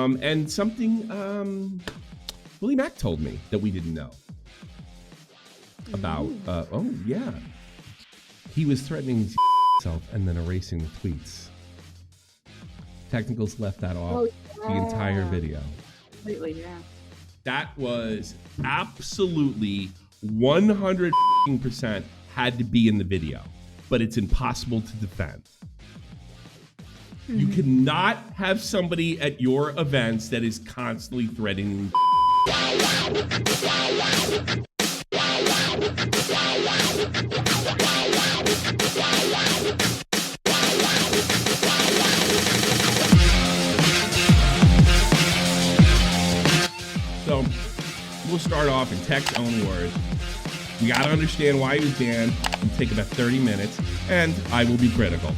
And something Willie Mack told me that we didn't know about. Oh, yeah. He was threatening himself and then erasing the tweets. Technicals left that off the entire video. Completely, yeah. That was absolutely 100% had to be in the video, but it's impossible to defend. You cannot have somebody at your events that is constantly threatening. So we'll start off in Tech's own words. We got to understand why he was banned. It'll take about 30 minutes, and I will be critical.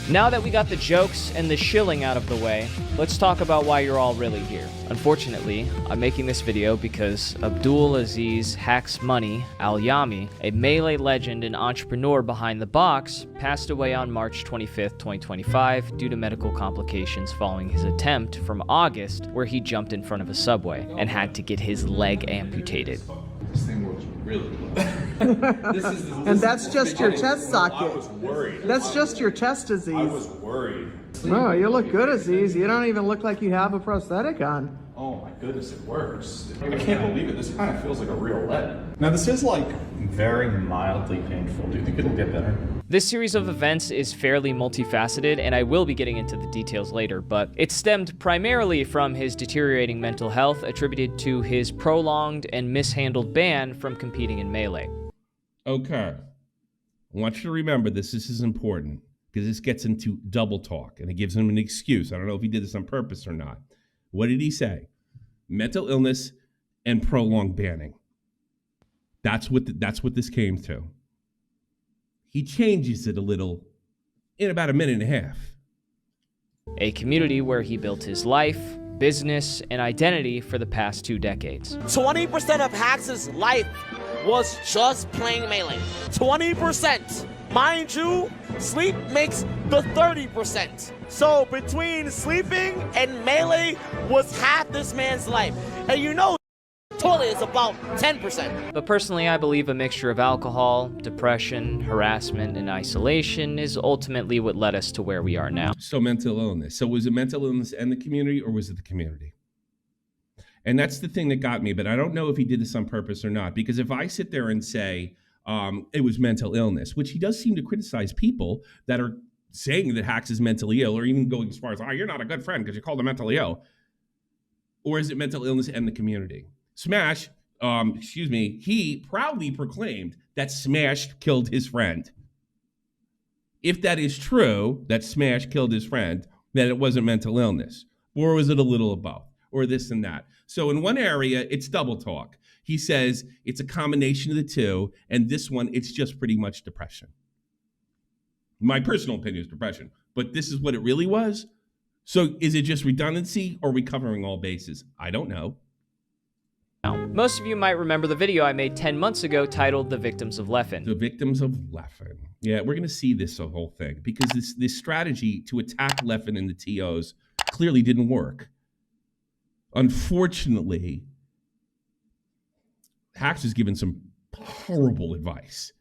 Now that we got the jokes and the shilling out of the way, let's talk about why you're all really here. Unfortunately, I'm making this video because Abdul Aziz Hacks Money Alyami, a Melee legend and entrepreneur behind the box, passed away on March 25th, 2025 due to medical complications following his attempt from August where he jumped in front of a subway and had to get his leg amputated. This thing works really good. And that's just your chest socket. I was worried. That's just your chest, Aziz. I was worried. Oh, you look good, Aziz. You don't even look like you have a prosthetic on. Oh my goodness, it works. I can't believe it. This kind of feels like a real leg. Now this is like very mildly painful. Do you think it'll get better? This series of events is fairly multifaceted, and I will be getting into the details later, but it stemmed primarily from his deteriorating mental health attributed to his prolonged and mishandled ban from competing in Melee. Okay. I want you to remember this. This is important because this gets into double talk and it gives him an excuse. I don't know if he did this on purpose or not. What did he say? Mental illness and prolonged banning. That's what this came to. He changes it a little in about a minute and a half. A community where he built his life, business, and identity for the past 2 decades. 20% of Hacks' life was just playing Melee. 20%. Mind you, sleep makes the 30%. So between sleeping and Melee was half this man's life. And you know, toilet is about 10%. But personally, I believe a mixture of alcohol, depression, harassment, and isolation is ultimately what led us to where we are now. So mental illness. So was it mental illness and the community, or was it the community? And that's the thing that got me, but I don't know if he did this on purpose or not, because if I sit there and say it was mental illness, which he does seem to criticize people that are saying that Hacks is mentally ill, or even going as far as, you're not a good friend because you called him mentally ill. Or is it mental illness and the community? Smash, he proudly proclaimed that Smash killed his friend. If that is true, that Smash killed his friend, then it wasn't mental illness. Or was it a little of both? Or this and that? So in one area, it's double talk. He says it's a combination of the two, and this one, it's just pretty much depression. My personal opinion is depression, but this is what it really was. So is it just redundancy, or are we covering all bases? I don't know. Now, most of you might remember the video I made 10 months ago titled The Victims of Leffen. The Victims of Leffen. Yeah, we're going to see this whole thing because this strategy to attack Leffen and the TOs clearly didn't work. Unfortunately, Hacks has given some horrible advice.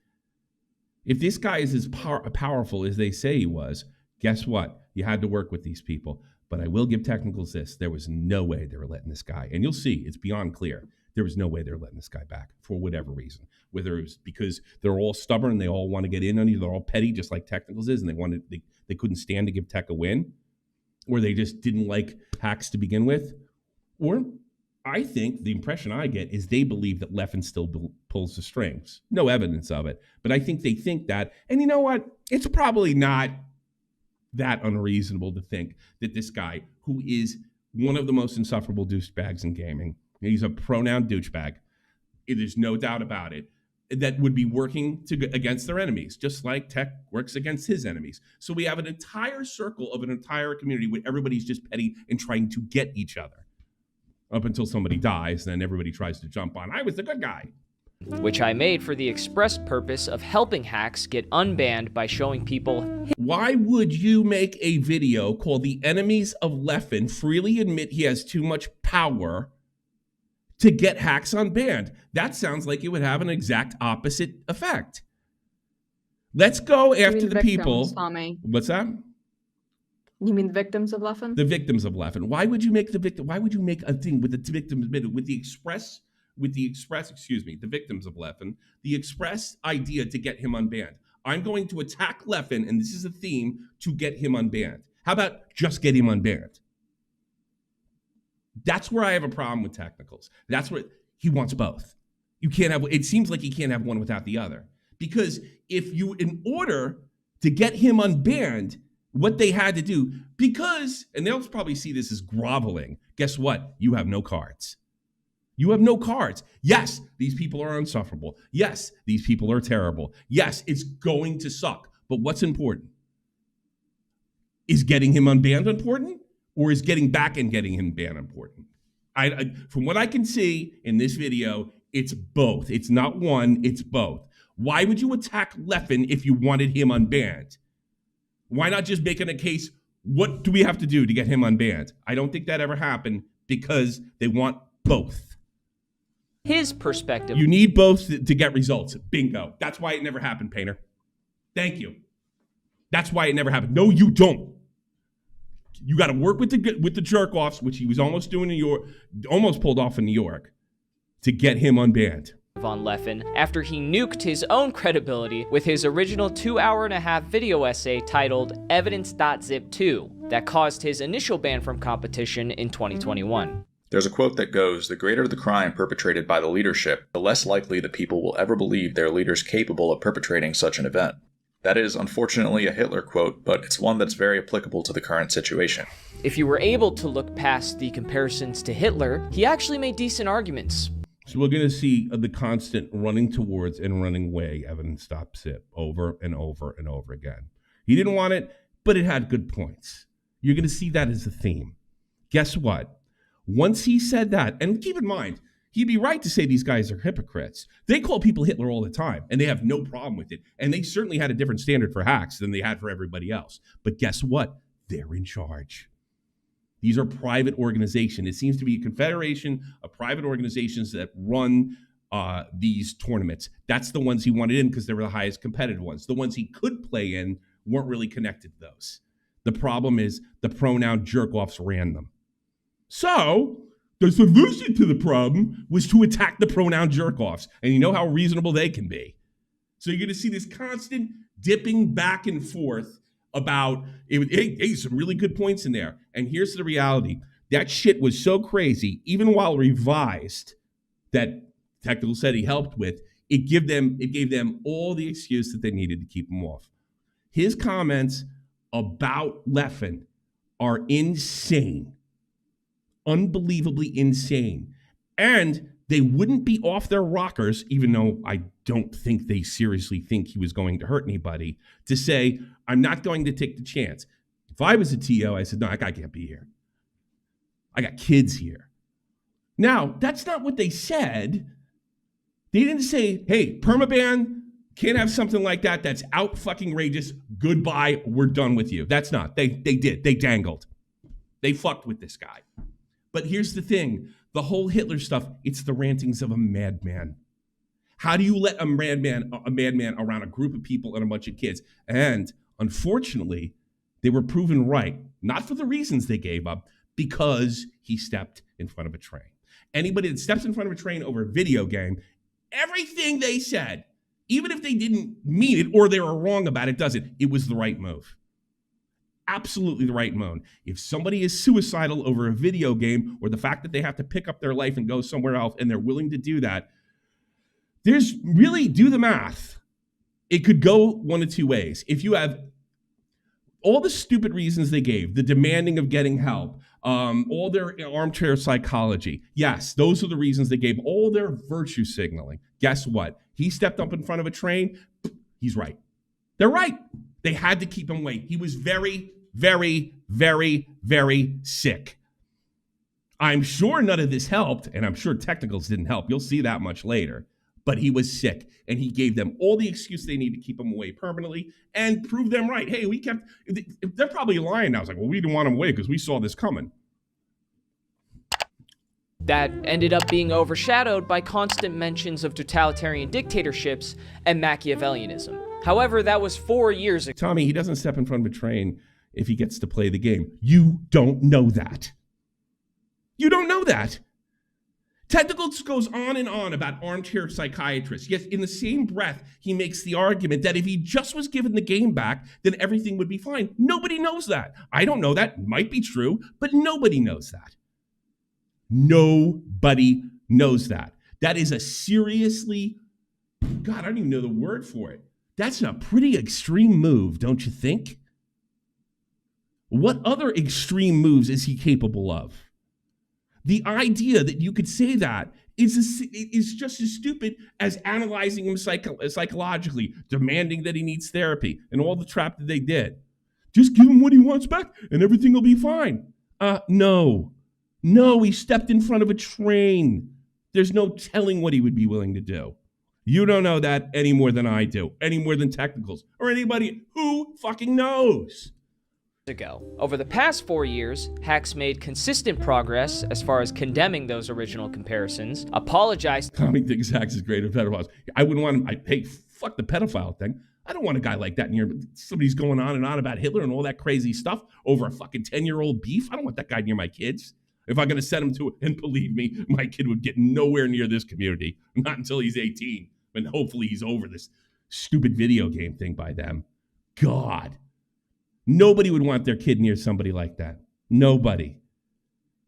If this guy is as powerful as they say he was, guess what? You had to work with these people. But I will give technicals this. There was no way they were letting this guy. And you'll see, it's beyond clear. There was no way they were letting this guy back for whatever reason. Whether it was because they're all stubborn, they all want to get in on you, they're all petty, just like technicals is, and they couldn't stand to give Tech a win. Or they just didn't like Hacks to begin with. Or I think the impression I get is they believe that Leffen still pulls the strings. No evidence of it. But I think they think that. And you know what? It's probably not that unreasonable to think that this guy, who is one of the most insufferable douchebags in gaming, he's a pronoun douchebag, there's no doubt about it, that would be working against their enemies, just like Tech works against his enemies. So we have an entire circle of an entire community where everybody's just petty and trying to get each other. Up until somebody dies, then everybody tries to jump on, I was the good guy. which I made for the express purpose of helping hacks get unbanned by showing people. Why would you make a video called The Enemies of Leffen freely admit he has too much power to get hacks unbanned? That sounds like it would have an exact opposite effect. Let's go after the people. Tommy. What's that? You mean the victims of Leffen? The victims of Leffen. Why would you make the victim? Why would you make a thing with the victims with the express, the victims of Leffen, the express idea to get him unbanned? I'm going to attack Leffen, and this is a theme to get him unbanned. How about just get him unbanned? That's where I have a problem with technicals. That's where he wants both. You can't have, it seems like he can't have one without the other. Because if you, in order to get him unbanned, what they had to do, because, and they'll probably see this as groveling, guess what? You have no cards. You have no cards. Yes, these people are insufferable. Yes, these people are terrible. Yes, it's going to suck. But what's important? Is getting him unbanned important? Or is getting back and getting him banned important? I from what I can see in this video, it's both. It's not one, it's both. Why would you attack Leffen if you wanted him unbanned? Why not just make it a case, what do we have to do to get him unbanned? I don't think that ever happened because they want both. His perspective. You need both to get results. Bingo. That's why it never happened, Painter. Thank you. That's why it never happened. No, you don't. You got to work with the jerk-offs, which he was almost doing in New York, almost pulled off in New York, to get him unbanned. On Leffen after he nuked his own credibility with his original 2.5-hour video essay titled Evidence.zip 2 that caused his initial ban from competition in 2021. There's a quote that goes, "The greater the crime perpetrated by the leadership, the less likely the people will ever believe their leader's capable of perpetrating such an event." That is, unfortunately, a Hitler quote, but it's one that's very applicable to the current situation. If you were able to look past the comparisons to Hitler, he actually made decent arguments. So we're going to see the constant running towards and running away evidence.zip over and over and over again. He didn't want it, but it had good points. You're going to see that as a theme. Guess what? Once he said that, and keep in mind, he'd be right to say these guys are hypocrites. They call people Hitler all the time, and they have no problem with it. And they certainly had a different standard for hacks than they had for everybody else. But guess what? They're in charge. These are private organizations. It seems to be a confederation of private organizations that run these tournaments. That's the ones he wanted in because they were the highest competitive ones. The ones he could play in weren't really connected to those. The problem is the pronoun jerk-offs ran them. So the solution to the problem was to attack the pronoun jerk-offs. And you know how reasonable they can be. So you're going to see this constant dipping back and forth about, hey, some really good points in there. And here's the reality. That shit was so crazy, even while revised, that Technical said he helped with, it gave them all the excuse that they needed to keep him off. His comments about Leffen are insane. Unbelievably insane. And they wouldn't be off their rockers, even though I don't think they seriously think he was going to hurt anybody, to say, I'm not going to take the chance. If I was a TO, I said, no, that guy can't be here. I got kids here. Now, that's not what they said. They didn't say, hey, permaban, can't have something like that. That's out fucking rageous. Goodbye. We're done with you. That's not. They did. They dangled. They fucked with this guy. But here's the thing. The whole Hitler stuff, it's the rantings of a madman. How do you let a madman around a group of people and a bunch of kids? And unfortunately, they were proven right, not for the reasons they gave up, because he stepped in front of a train. Anybody that steps in front of a train over a video game, everything they said, even if they didn't mean it or they were wrong about it, it was the right move. Absolutely the right move. If somebody is suicidal over a video game or the fact that they have to pick up their life and go somewhere else and they're willing to do that, there's really, do the math. It could go one of two ways. If you have all the stupid reasons they gave, the demanding of getting help, all their armchair psychology, yes, those are the reasons they gave, all their virtue signaling. Guess what? He stepped up in front of a train. He's right. They're right. They had to keep him away. He was very, very, very, very sick. I'm sure none of this helped, and I'm sure technicals didn't help. You'll see that much later. but he was sick, and he gave them all the excuse they need to keep him away permanently and prove them right. Hey, they're probably lying now. It's like, well, we didn't want him away because we saw this coming. That ended up being overshadowed by constant mentions of totalitarian dictatorships and Machiavellianism. However, that was 4 years ago. Tommy, he doesn't step in front of a train if he gets to play the game. You don't know that. You don't know that. Tentacles goes on and on about armchair psychiatrists. Yet in the same breath, he makes the argument that if he just was given the game back, then everything would be fine. Nobody knows that. I don't know that. Might be true, but nobody knows that. Nobody knows that. That is a seriously, God, I don't even know the word for it. That's a pretty extreme move, don't you think? What other extreme moves is he capable of? The idea that you could say that is just as stupid as analyzing him psychologically, demanding that he needs therapy, and all the trap that they did. Just give him what he wants back, and everything will be fine. No, he stepped in front of a train. There's no telling what he would be willing to do. You don't know that any more than I do, any more than Technicals, or anybody who fucking knows. Ago. Over the past 4 years, Hacks made consistent progress as far as condemning those original comparisons, apologized. Tommy thinks Hacks is great at pedophiles. I wouldn't want him. Hey, fuck the pedophile thing. I don't want a guy like that near me. Somebody's going on and on about Hitler and all that crazy stuff over a fucking 10-year-old beef. I don't want that guy near my kids. If I'm going to send him to it, and believe me, my kid would get nowhere near this community. Not until he's 18. And hopefully he's over this stupid video game thing by then. God. Nobody would want their kid near somebody like that. Nobody.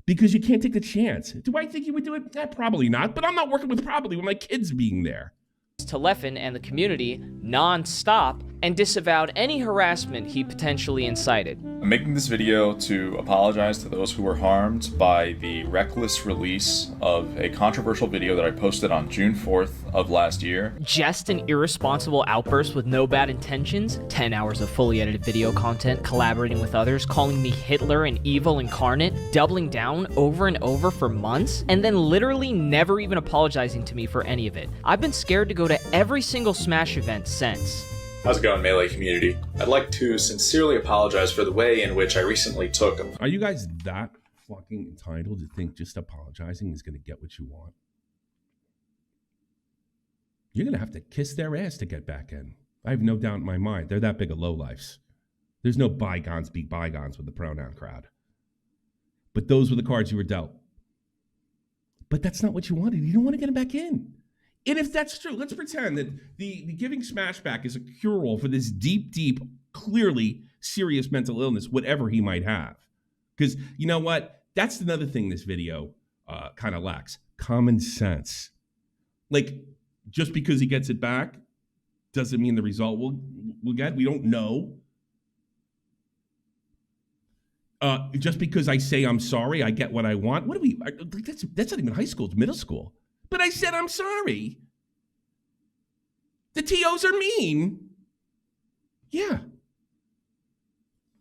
Because you can't take the chance. Do I think he would do it? Probably not. But I'm not working with probably with my kids being there. To Leffen and the community non-stop and disavowed any harassment he potentially incited. I'm making this video to apologize to those who were harmed by the reckless release of a controversial video that I posted on June 4th of last year. Just an irresponsible outburst with no bad intentions, 10 hours of fully edited video content, collaborating with others, calling me Hitler and evil incarnate, doubling down over and over for months, and then literally never even apologizing to me for any of it. I've been scared to go to every single Smash event since. How's it going, Melee community? I'd like to sincerely apologize for the way in which I recently took a... Are you guys that fucking entitled to think just apologizing is going to get what you want? You're going to have to kiss their ass to get back in. I have no doubt in my mind. They're that big of lowlifes. There's no bygones be bygones with the pronoun crowd. But those were the cards you were dealt. But that's not what you wanted. You don't want to get them back in. And if that's true, let's pretend that the giving Smash back is a cure-all for this deep, clearly serious mental illness, whatever he might have. Because you know what? That's another thing this video kind of lacks. Common sense. Like, just because he gets it back doesn't mean the result we'll get. We don't know. Just because I say I'm sorry, I get what I want. What do we? That's not even high school. It's middle school. But I said I'm sorry. The TOs are mean. Yeah.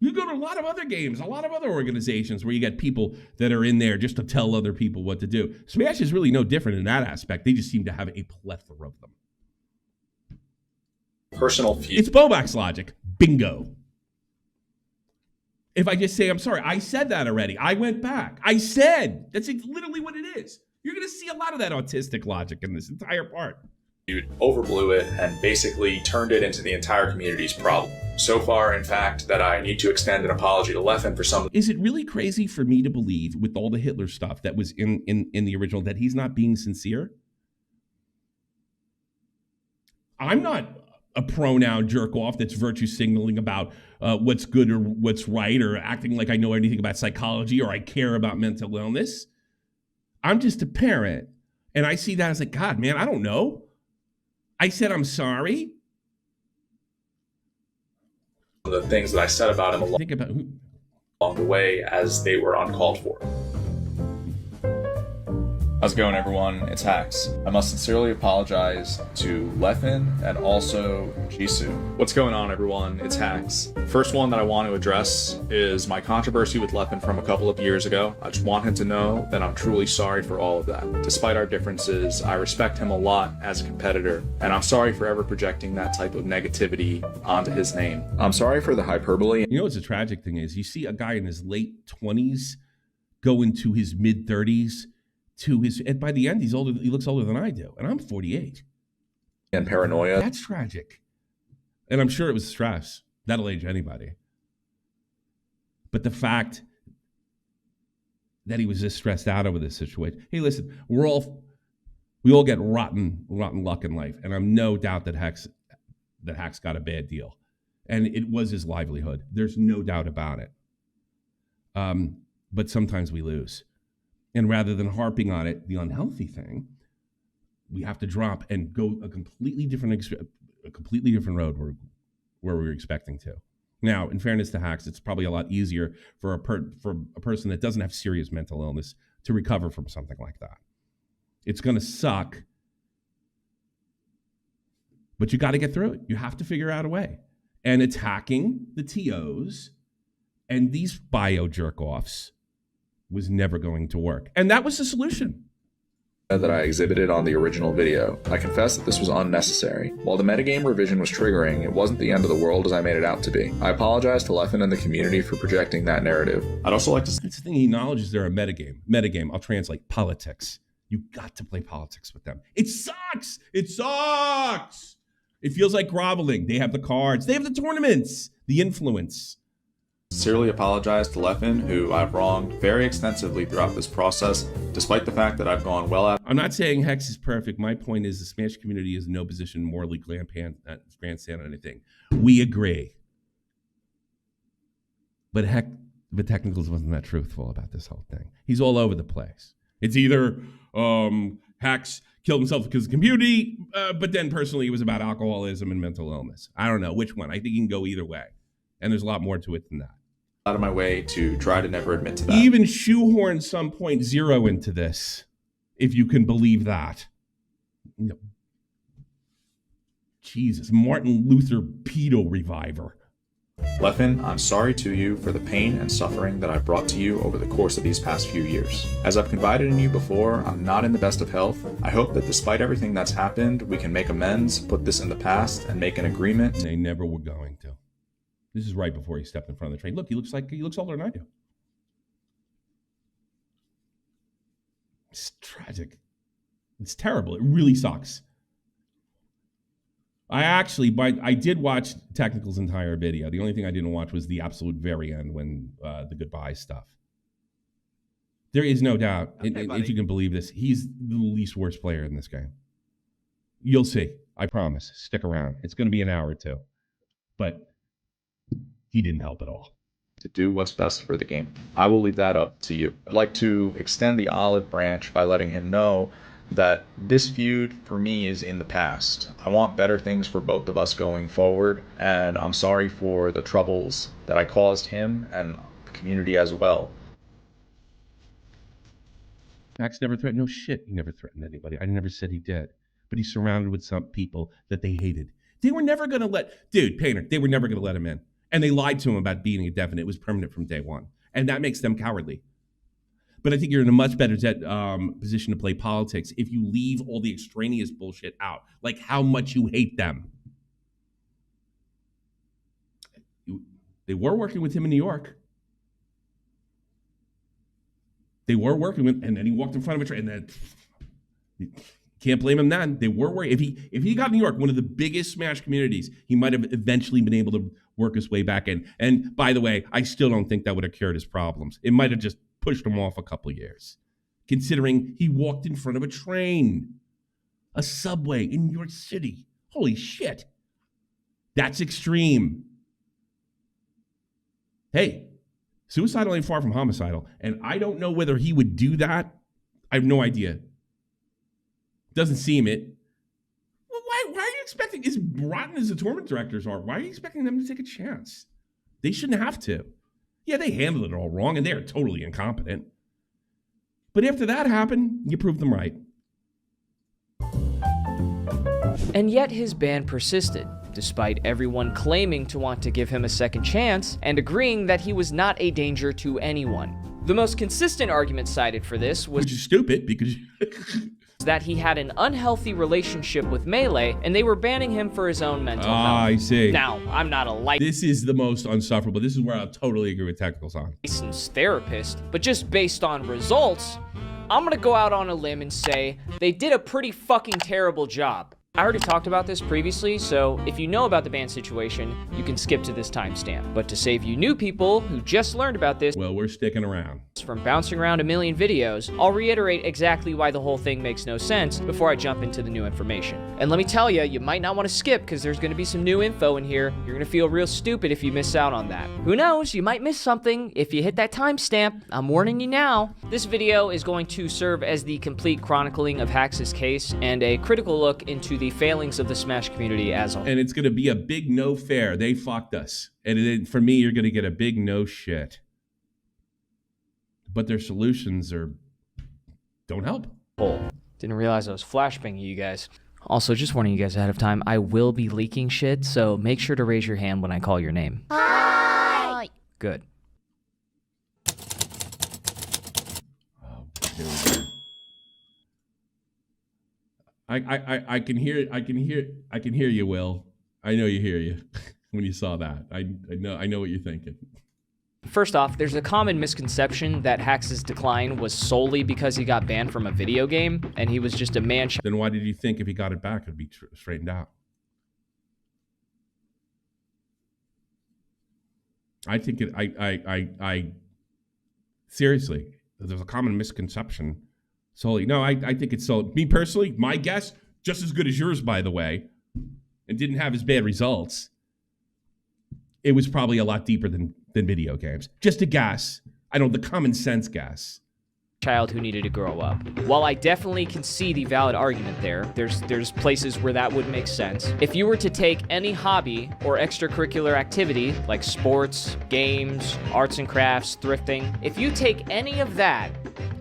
You go to a lot of other games, a lot of other organizations where you get people that are in there just to tell other people what to do. Smash is really no different in that aspect. They just seem to have a plethora of them. Personal feud. It's Bobak's logic. Bingo. If I just say I'm sorry, I said that already. I went back. I said. That's literally what it is. You're going to see a lot of that autistic logic in this entire part. You overblew it and basically turned it into the entire community's problem. So far, in fact, that I need to extend an apology to Leffen for some... Is it really crazy for me to believe, with all the Hitler stuff that was in the original, that he's not being sincere? I'm not a pronoun jerk-off that's virtue signaling about what's good or what's right, or acting like I know anything about psychology or I care about mental illness. I'm just a parent, and I see that as like, God, man, I don't know. I said I'm sorry. The things that I said about him along the way as they were uncalled for. How's it going, everyone? It's Hacks. I must sincerely apologize to Leffen and also Jisoo. What's going on, everyone? It's Hacks. First one that I want to address is my controversy with Leffen from a couple of years ago. I just want him to know that I'm truly sorry for all of that. Despite our differences, I respect him a lot as a competitor, and I'm sorry for ever projecting that type of negativity onto his name. I'm sorry for the hyperbole. You know what's the tragic thing is? You see a guy in his late 20s go into his mid 30s and by the end, he looks older than I do, and I'm 48. And paranoia. That's tragic. And I'm sure it was stress. That'll age anybody. But the fact that he was just stressed out over this situation. Hey, listen, we all get rotten luck in life, and I'm no doubt that Hacks got a bad deal, and it was his livelihood. There's no doubt about it. But sometimes we lose. And rather than harping on it, the unhealthy thing, we have to drop and go a completely different road where we were expecting to. Now, in fairness to Hacks, it's probably a lot easier for a person that doesn't have serious mental illness to recover from something like that. It's going to suck, but you got to get through it. You have to figure out a way. And attacking the TOs and these bio jerk-offs was never going to work. And that was the solution. That I exhibited on the original video. I confess that this was unnecessary. While the metagame revision was triggering, it wasn't the end of the world as I made it out to be. I apologize to Leffen and the community for projecting that narrative. I'd also like to... That's the thing, he acknowledges they're a metagame. Metagame, I'll translate, politics. You got to play politics with them. It sucks! It sucks! It feels like groveling. They have the cards. They have the tournaments. The influence. Sincerely apologize to Leffen, who I've wronged very extensively throughout this process, despite the fact that I've gone well out. I'm not saying Hex is perfect. My point is the Smash community is in no position morally grandstand on anything. We agree. But Technicals wasn't that truthful about this whole thing. He's all over the place. It's either Hex killed himself because of the community, but then personally it was about alcoholism and mental illness. I don't know which one. I think you can go either way. And there's a lot more to it than that. Out of my way to try to never admit to that. Even shoehorn some 0.0 into this, if you can believe that. No. Jesus, Martin Luther pedo reviver. Leffen, I'm sorry to you for the pain and suffering that I've brought to you over the course of these past few years. As I've confided in you before, I'm not in the best of health. I hope that despite everything that's happened, we can make amends, put this in the past, and make an agreement. They never were going to. This is right before he stepped in front of the train. Look, he looks older than I do. It's tragic. It's terrible. It really sucks. I did watch Technical's entire video. The only thing I didn't watch was the absolute very end when the goodbye stuff. There is no doubt, if you can believe this, he's the least worst player in this game. You'll see. I promise. Stick around. It's going to be an hour or two. But he didn't help at all. To do what's best for the game. I will leave that up to you. I'd like to extend the olive branch by letting him know that this feud for me is in the past. I want better things for both of us going forward, and I'm sorry for the troubles that I caused him and the community as well. Max never threatened. No shit, he never threatened anybody. I never said he did. But he's surrounded with some people that they hated. They were never going to they were never going to let him in. And they lied to him about being indefinite. It was permanent from day one. And that makes them cowardly. But I think you're in a much better position to play politics if you leave all the extraneous bullshit out, like how much you hate them. They were working with him in New York. They were working with, and then he walked in front of a train. And then, can't blame him then. They were working. If he got New York, one of the biggest Smash communities, he might have eventually been able to work his way back in. And by the way, I still don't think that would have cured his problems. It might have just pushed him off a couple of years, considering he walked in front of a train, a subway in New York City. Holy shit. That's extreme. Hey, suicidal ain't far from homicidal. And I don't know whether he would do that. I have no idea. Doesn't seem it. Well, why are you expecting, as rotten as the tournament directors are, why are you expecting them to take a chance? They shouldn't have to. Yeah, they handled it all wrong, and they are totally incompetent. But after that happened, you proved them right. And yet his ban persisted, despite everyone claiming to want to give him a second chance and agreeing that he was not a danger to anyone. The most consistent argument cited for this was Which is stupid because that he had an unhealthy relationship with Melee and they were banning him for his own mental health. I see. Now, I'm not a This is the most unsufferable. This is where I'll totally agree with Technicals on. licensed therapist, but just based on results, I'm gonna go out on a limb and say they did a pretty fucking terrible job. I already talked about this previously, so if you know about the ban situation, you can skip to this timestamp. But to save you new people who just learned about this Well, we're sticking around. from bouncing around a million videos, I'll reiterate exactly why the whole thing makes no sense before I jump into the new information. And let me tell you, you might not want to skip because there's going to be some new info in here. You're going to feel real stupid if you miss out on that. Who knows, you might miss something if you hit that timestamp. I'm warning you now. This video is going to serve as the complete chronicling of Hax's case and a critical look into the failings of the Smash community as a whole. And it's going to be a big no fair. They fucked us. And for me, you're going to get a big no shit. But their solutions don't help. Didn't realize I was flashbanging you guys. Also, just warning you guys ahead of time, I will be leaking shit, so make sure to raise your hand when I call your name. Hi! Good. Oh, dude. I can hear you, Will. I know you hear you when you saw that. I know what you're thinking. First off, there's a common misconception that Hax's decline was solely because he got banned from a video game, and he was just a man. Then why did you think if he got it back, it'd be straightened out? I think it. I seriously, there's a common misconception. Solely, no, I think it's so. Me personally, my guess, just as good as yours, by the way, and didn't have as bad results. It was probably a lot deeper than video games. Just a guess. I don't. The common sense guess. Child who needed to grow up. While I definitely can see the valid argument there's places where that would make sense. If you were to take any hobby or extracurricular activity, like sports, games, arts and crafts, thrifting, if you take any of that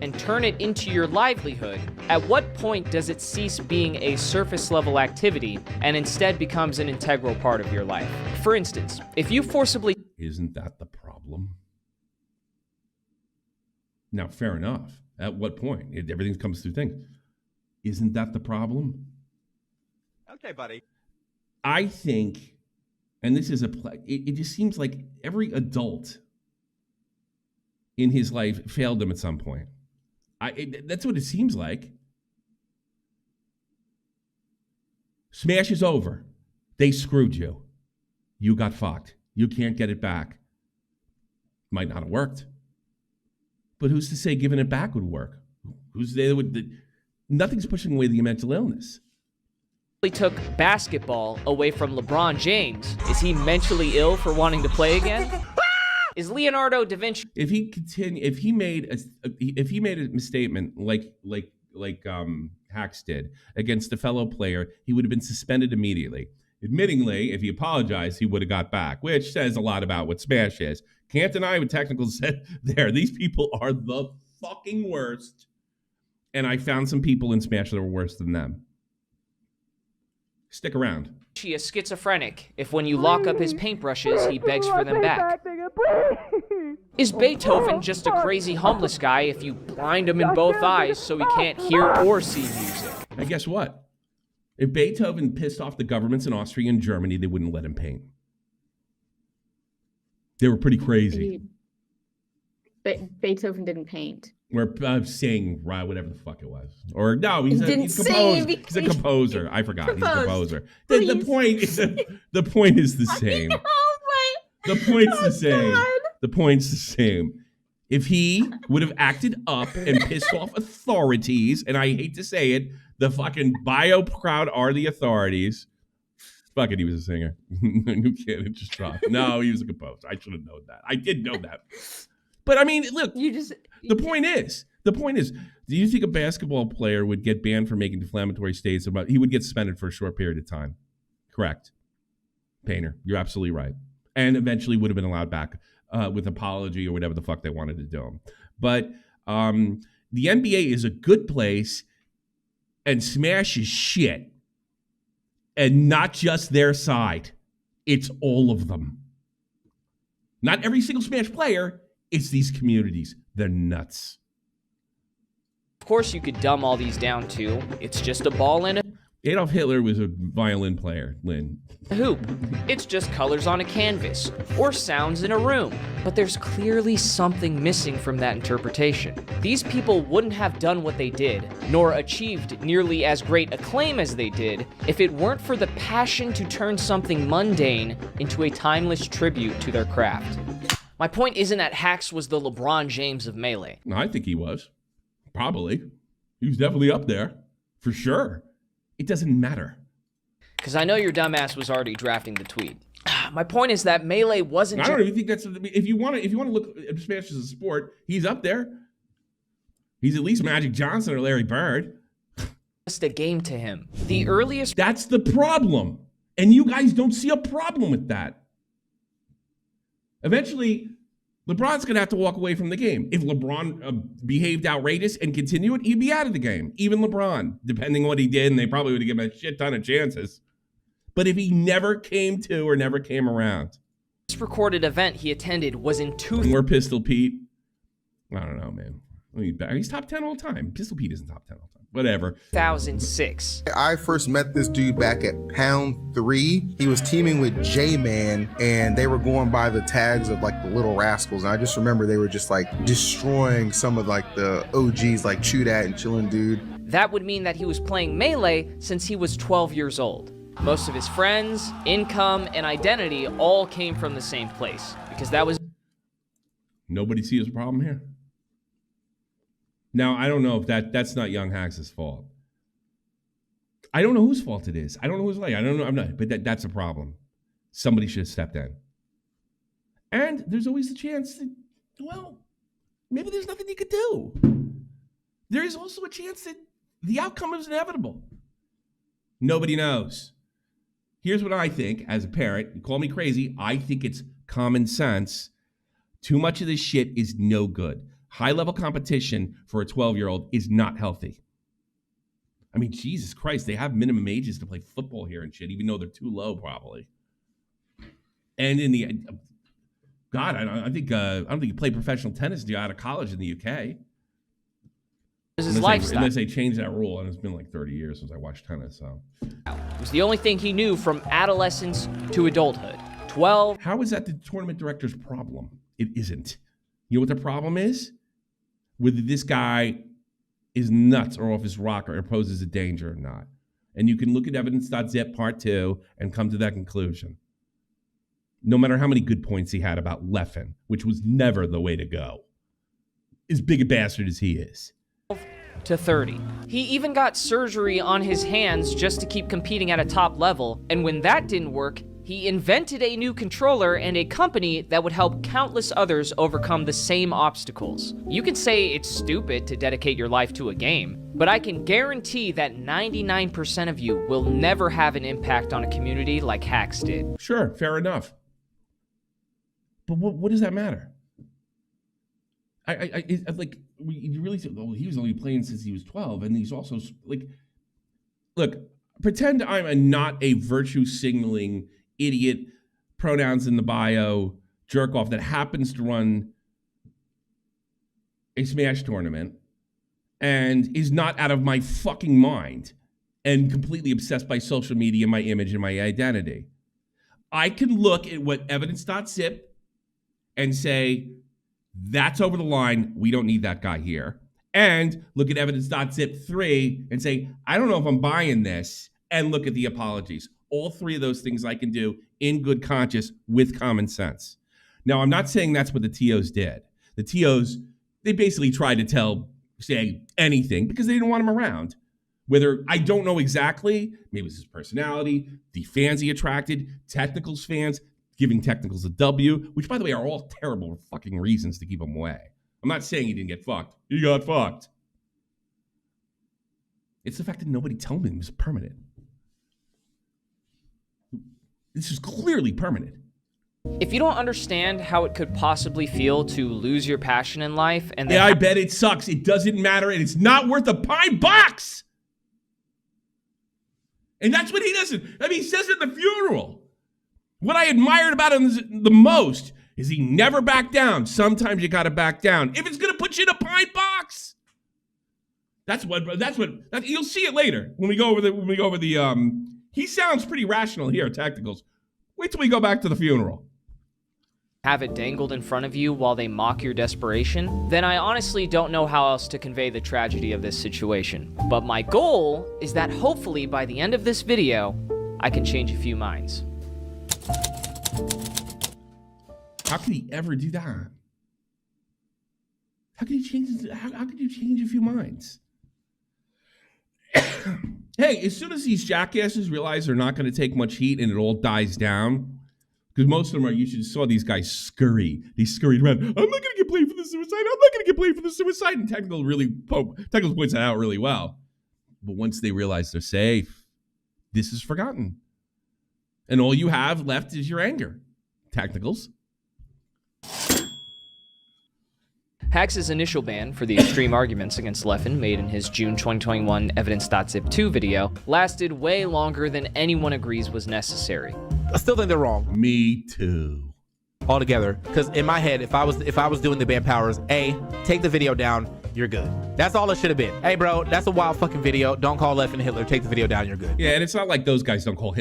and turn it into your livelihood, at what point does it cease being a surface level activity and instead becomes an integral part of your life? For instance, if you forcibly... Isn't that the problem? Now, fair enough. At what point? Everything comes through things. Isn't that the problem? Okay, buddy. I think, and this is it just seems like every adult in his life failed him at some point. That's what it seems like. Smash is over. They screwed you. You got fucked. You can't get it back. Might not have worked. But who's to say giving it back would work? Who's there would? Nothing's pushing away the mental illness. Took basketball away from LeBron James. Is he mentally ill for wanting to play again? Is Leonardo da Vinci? If he made a misstatement like Hax did against a fellow player, he would have been suspended immediately. Admittingly, if he apologized, he would have got back, which says a lot about what Smash is. Can't deny what Technicals said there. These people are the fucking worst. And I found some people in Smash that were worse than them. Stick around. She is schizophrenic if when you lock up his paintbrushes, he begs for them back. Is Beethoven just a crazy homeless guy if you blind him in both eyes so he can't hear or see music? And guess what? If Beethoven pissed off the governments in Austria and Germany, they wouldn't let him paint. They were pretty crazy. Beethoven didn't paint. We're saying whatever the fuck it was. Or no, he's a composer. I forgot. He's a composer. The point is the same. The point's the same. The point's the same. If he would have acted up and pissed off authorities, and I hate to say it, the fucking bio crowd are the authorities. Fuck it, he was a singer. New kid, it just dropped. No, he was a composer. I should have known that. I did know that. But I mean, look, the point is, do you think a basketball player would get banned for making defamatory statements about, he would get suspended for a short period of time? Correct. Painter, you're absolutely right. And eventually would have been allowed back with apology or whatever the fuck they wanted to do him. But The NBA is a good place and Smash is shit. And not just their side. It's all of them. Not every single Smash player. It's these communities. They're nuts. Of course, you could dumb all these down to it's just a ball and a Adolf Hitler was a violin player, Lynn. hoop. It's just colors on a canvas or sounds in a room. But there's clearly something missing from that interpretation. These people wouldn't have done what they did, nor achieved nearly as great acclaim as they did, if it weren't for the passion to turn something mundane into a timeless tribute to their craft. My point isn't that Hax was the LeBron James of Melee. No, I think he was. Probably. He was definitely up there. For sure. It doesn't matter. Because I know your dumbass was already drafting the tweet. My point is that Melee wasn't I don't even think that's, if you want to look at Smash as a sport, he's up there. He's at least Magic Johnson or Larry Bird. just a game to him. The earliest That's the problem. And you guys don't see a problem with that. Eventually, LeBron's going to have to walk away from the game. If LeBron behaved outrageous and continued, he'd be out of the game. Even LeBron, depending on what he did, and they probably would have given him a shit ton of chances. But if he never came to or never came around. This recorded event he attended was in More Pistol Pete. I don't know, man. He's top 10 all time. Pistol Pete isn't top 10 all time. Whatever. 2006. I first met this dude back at Pound 3. He was teaming with J-Man, and they were going by the tags of like the Little Rascals. And I just remember they were just like destroying some of like the OGs like Chew Dat and Chillin' Dude. That would mean that he was playing Melee since he was 12 years old. Most of his friends, income, and identity all came from the same place, because that was... Nobody sees a problem here. Now, I don't know if that's not Young Hax's fault. I don't know whose fault it is. I don't know who's like. I don't know. I'm not. But that's a problem. Somebody should have stepped in. And there's always the chance that, well, maybe there's nothing you could do. There is also a chance that the outcome is inevitable. Nobody knows. Here's what I think as a parent. You call me crazy. I think it's common sense. Too much of this shit is no good. High-level competition for a 12-year-old is not healthy. I mean, Jesus Christ, they have minimum ages to play football here and shit, even though they're too low, probably. And in the God, I don't think you play professional tennis until you're out of college in the UK. This is his lifestyle. Unless they change that rule, and it's been like 30 years since I watched tennis. So It was the only thing he knew from adolescence to adulthood. 12. How is that the tournament director's problem? It isn't. You know what the problem is? Whether this guy is nuts or off his rocker or poses a danger or not. And you can look at evidence.zip part 2 and come to that conclusion. No matter how many good points he had about Leffen, which was never the way to go. As big a bastard as he is. To 30. He even got surgery on his hands just to keep competing at a top level, and when that didn't work, he invented a new controller and a company that would help countless others overcome the same obstacles. You can say it's stupid to dedicate your life to a game, but I can guarantee that 99% of you will never have an impact on a community like Hax did. Sure, fair enough. But what does that matter? You really think, well, he was only playing since he was 12, and he's also like, look, pretend I'm not a virtue signaling idiot, pronouns in the bio, jerk off that happens to run a Smash tournament and is not out of my fucking mind and completely obsessed by social media, my image, and my identity. I can look at what evidence.zip and say, that's over the line. We don't need that guy here. And look at evidence.zip 3 and say, I don't know if I'm buying this, and look at the apologies. All three of those things I can do in good conscience with common sense. Now, I'm not saying that's what the TOs did. The TOs, they basically tried to say anything because they didn't want him around. Whether, I don't know exactly, maybe it was his personality, the fans he attracted, technicals fans, giving technicals a W, which, by the way, are all terrible fucking reasons to keep him away. I'm not saying he didn't get fucked. He got fucked. It's the fact that nobody told him it was permanent. This is clearly permanent. If you don't understand how it could possibly feel to lose your passion in life and then Yeah, I bet it sucks. It doesn't matter, and it's not worth a pine box. And that's what he doesn't. I mean, he says it in the funeral. What I admired about him the most is he never backed down. Sometimes you got to back down if it's going to put you in a pine box. That's what you'll see it later when we go over the he sounds pretty rational here, Tacticals. Wait till we go back to the funeral. have it dangled in front of you while they mock your desperation, then I honestly don't know how else to convey the tragedy of this situation. But my goal is that hopefully by the end of this video, I can change a few minds. How could he ever do that? How could he change? How could you change a few minds? Hey, as soon as these jackasses realize they're not going to take much heat and it all dies down, because most of them are, you should saw these guys scurry. They scurried around. I'm not going to get blamed for the suicide. I'm not going to get blamed for the suicide. And Technical points that out really well. But once they realize they're safe, this is forgotten. And all you have left is your anger. Technicals. Hax's initial ban for the extreme arguments against Leffen made in his June 2021 Evidence.zip 2 video lasted way longer than anyone agrees was necessary. I still think they're wrong. Me too. Altogether, because in my head, if I was doing the ban powers, A, take the video down, you're good. That's all it should have been. Hey, bro, that's a wild fucking video. Don't call Leffen Hitler. Take the video down. You're good. Yeah, and it's not like those guys don't call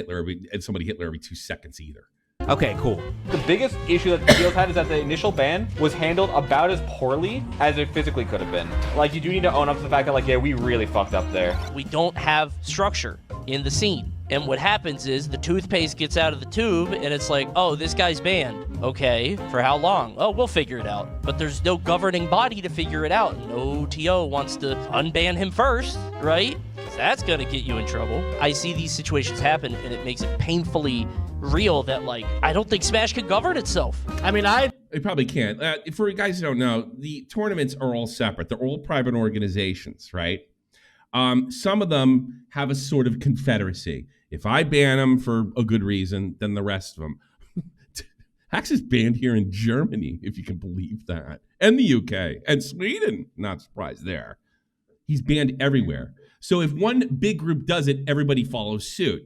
somebody Hitler every 2 seconds either. Okay, cool. The biggest issue that the videos had is that the initial ban was handled about as poorly as it physically could have been. Like, you do need to own up to the fact that, like, yeah, we really fucked up there. We don't have structure in the scene. And what happens is the toothpaste gets out of the tube and it's like, oh, this guy's banned. Okay, for how long? Oh, we'll figure it out. But there's no governing body to figure it out. No TO wants to unban him first, right? That's gonna get you in trouble. I see these situations happen and it makes it painfully real that, like, I don't think Smash can govern itself. I mean, They probably can't. For you guys who don't know, the tournaments are all separate. They're all private organizations, right? Some of them have a sort of confederacy. If I ban them for a good reason, then the rest of them. Hax is banned here in Germany, if you can believe that, and the UK, and Sweden. Not surprised there. He's banned everywhere. So if one big group does it, everybody follows suit.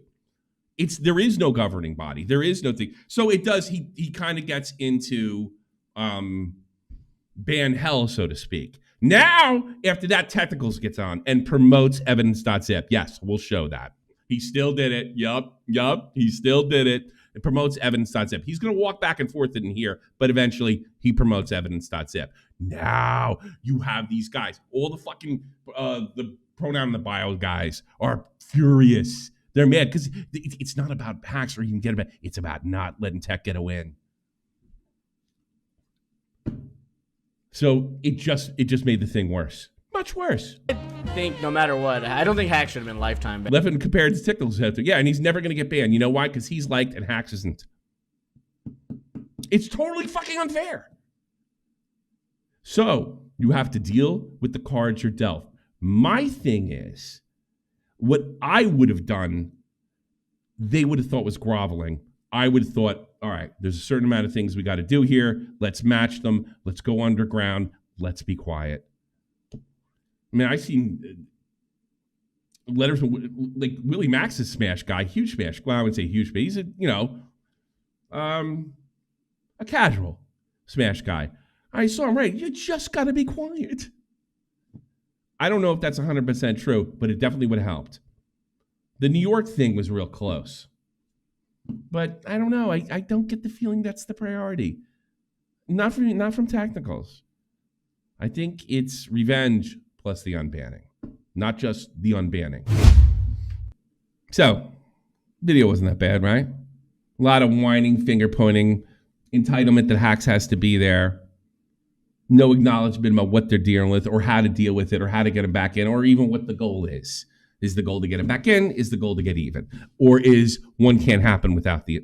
There is no governing body. There is no thing. So it does. He kind of gets into ban hell, so to speak. Now, after that, Technicals gets on and promotes Evidence.zip. Yes, we'll show that. He still did it. Yup. He still did it. It promotes Evidence.zip. He's going to walk back and forth in here, but eventually he promotes Evidence.zip. Now you have these guys. All the fucking the pronoun in the bio guys are furious. They're mad because it's not about hacks or you can get about. It's about not letting tech get a win. So it just made the thing worse. Much worse. I think no matter what, I don't think Hax should have been lifetime banned. Leffen compared to Tickles. Yeah, and he's never going to get banned. You know why? Because he's liked and Hax isn't. It's totally fucking unfair. So you have to deal with the cards you're dealt. My thing is, what I would have done, they would have thought was groveling. I would have thought, all right, there's a certain amount of things we got to do here. Let's match them. Let's go underground. Let's be quiet. I mean, I've seen letters from, like, Willie Max is Smash guy, huge Smash. Well, I wouldn't say huge, but he's a casual Smash guy. I saw him right. You just got to be quiet. I don't know if that's 100% true, but it definitely would have helped. The New York thing was real close. But I don't know. I don't get the feeling that's the priority. Not from Technicals. I think it's revenge plus the unbanning, not just the unbanning. So, video wasn't that bad, right? A lot of whining, finger pointing, entitlement that Hax has to be there. No acknowledgement about what they're dealing with or how to deal with it or how to get them back in or even what the goal is. Is the goal to get him back in? Is the goal to get even? Or is one can't happen without the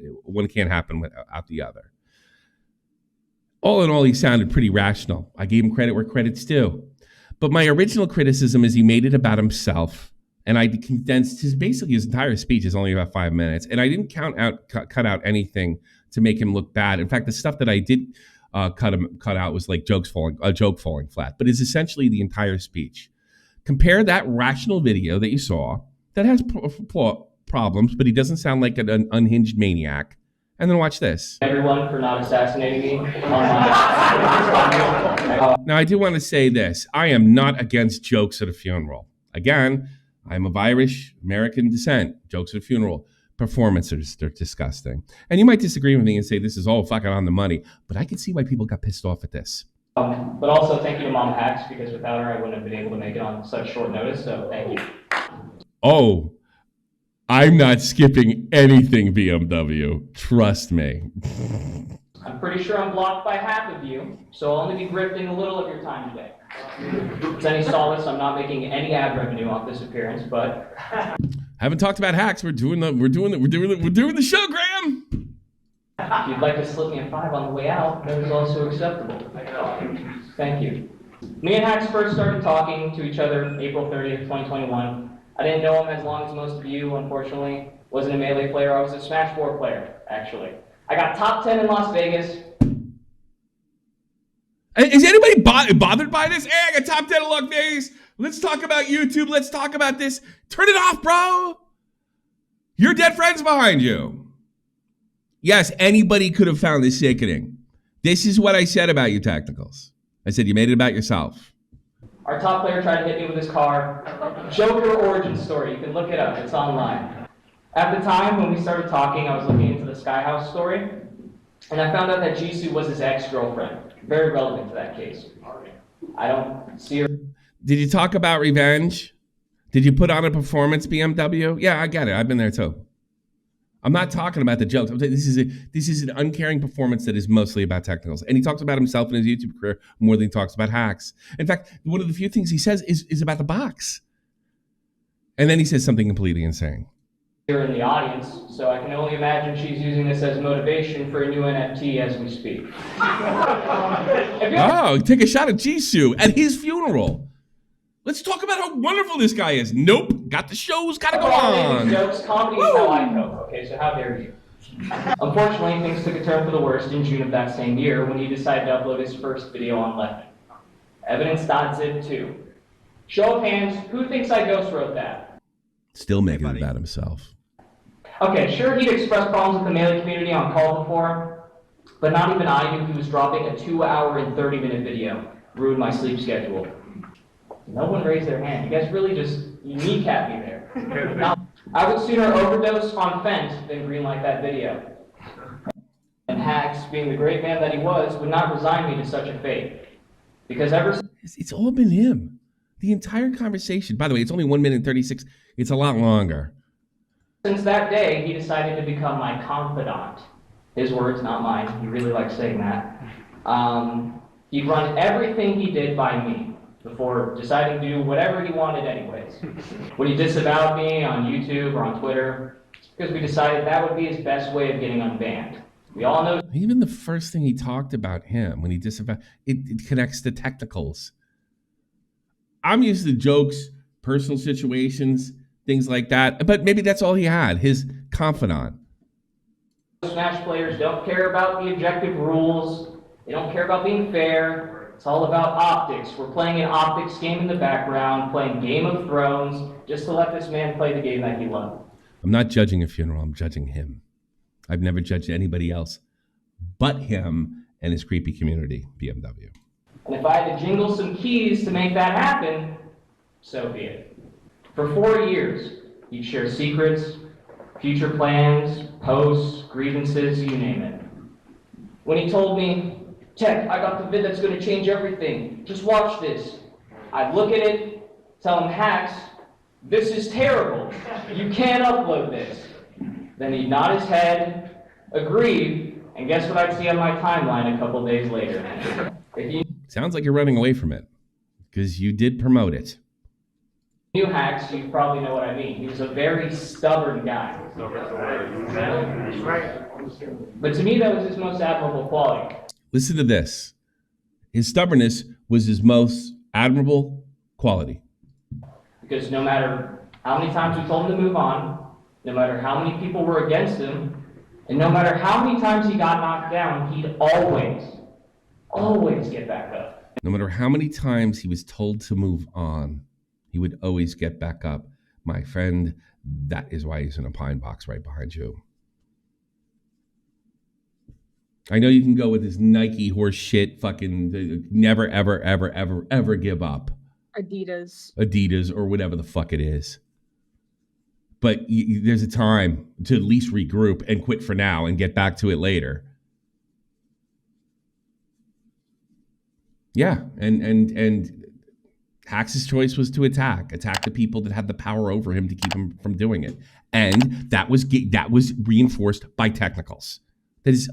other? All in all, he sounded pretty rational. I gave him credit where credit's due. But my original criticism is he made it about himself And I condensed his entire speech is only about 5 minutes. And I didn't cut out anything to make him look bad. In fact, the stuff that I did cut out was like a joke falling flat, but it's essentially the entire speech. Compare that rational video that you saw that has problems, but he doesn't sound like an unhinged maniac. And then watch this. Everyone for not assassinating me. Now, I do want to say this. I am not against jokes at a funeral. Again, I'm of Irish American descent. Jokes at a funeral. Performances, they're disgusting. And you might disagree with me and say this is all fucking on the money, but I can see why people got pissed off at this. But also thank you to Mom Hacks, because without her I wouldn't have been able to make it on such short notice, so thank you. Oh, I'm not skipping anything, BMW. Trust me. I'm pretty sure I'm blocked by half of you, so I'll only be grifting a little of your time today. If it's any solace, I'm not making any ad revenue off this appearance, but Haven't talked about hacks. We're doing the show, Graham. if you'd like to slip me a 5 on the way out, that is also acceptable. Thank you. Me and Hacks first started talking to each other April 30th, 2021. I didn't know him as long as most of you, unfortunately. Wasn't a Melee player, I was a Smash 4 player, actually. I got top 10 in Las Vegas. Is anybody bothered by this? Hey, I got top 10 in Las Vegas. Let's talk about YouTube. Let's talk about this. Turn it off, bro. Your dead friend's behind you. Yes, anybody could have found this sickening. This is what I said about you, Technicals. I said you made it about yourself. Our top player tried to hit me with his car. Joker origin story, you can look it up, it's online. At the time when we started talking, I was looking into the Skyhouse story, and I found out that Jisoo was his ex-girlfriend. Very relevant to that case. I don't see her. Did you talk about revenge? Did you put on a performance, BMW? Yeah, I get it. I've been there too. I'm not talking about the jokes. I'm saying this is an uncaring performance that is mostly about technicals. And he talks about himself and his YouTube career more than he talks about hacks. In fact, one of the few things he says is about the box. And then he says something completely insane. Here in the audience, so I can only imagine she's using this as motivation for a new NFT as we speak. Oh, take a shot at Jisoo at his funeral. Let's talk about how wonderful this guy is. Nope, got the shows, gotta go on. Jokes, comedy is how I cope, okay, so how dare you. Unfortunately, things took a turn for the worst in June of that same year when he decided to upload his first video on Leffen. Evidence.zip 2. Show of hands, who thinks I ghost wrote that? Still making it about himself. Okay, sure, he'd expressed problems with the Melee community on call before, but not even I knew he was dropping a 2-hour and 30-minute video. Ruined my sleep schedule. No one raised their hand. You guys really just kneecap me there. Now, I would sooner overdose on Fent than greenlight that video. And Hacks, being the great man that he was, would not resign me to such a fate. Because it's all been him. The entire conversation. By the way, it's only 1 minute and 36. It's a lot longer. Since that day, he decided to become my confidant. His words, not mine. He really likes saying that. He'd run everything he did by me before deciding to do whatever he wanted anyways. When he disavowed me on YouTube or on Twitter, it's because we decided that would be his best way of getting unbanned. We all know. Even the first thing he talked about him when he disavowed, it connects to technicals. I'm used to jokes, personal situations, things like that, but maybe that's all he had, his confidant. Smash players don't care about the objective rules. They don't care about being fair. It's all about optics. We're playing an optics game in the background, playing Game of Thrones, just to let this man play the game that he loved. I'm not judging a funeral, I'm judging him. I've never judged anybody else but him and his creepy community, BMW. And if I had to jingle some keys to make that happen, so be it. For 4 years, he'd share secrets, future plans, posts, grievances, you name it. When he told me, Tech, I got the vid that's going to change everything. Just watch this. I'd look at it, tell him, Hacks, this is terrible. You can't upload this. Then he'd nod his head, agreed, and guess what I'd see on my timeline a couple days later? Sounds like you're running away from it, because you did promote it. New Hacks, you probably know what I mean. He was a very stubborn guy. But to me, that was his most admirable quality. Listen to this. His stubbornness was his most admirable quality. Because no matter how many times we told him to move on, no matter how many people were against him, and no matter how many times he got knocked down, he'd always get back up. No matter how many times he was told to move on, he would always get back up. My friend, that is why he's in a pine box right behind you. I know you can go with this Nike horse shit, fucking never, ever, ever, ever, ever give up. Adidas or whatever the fuck it is. But there's a time to at least regroup and quit for now and get back to it later. Yeah, and Hax's choice was to attack the people that had the power over him to keep him from doing it. And that was reinforced by technicals. That is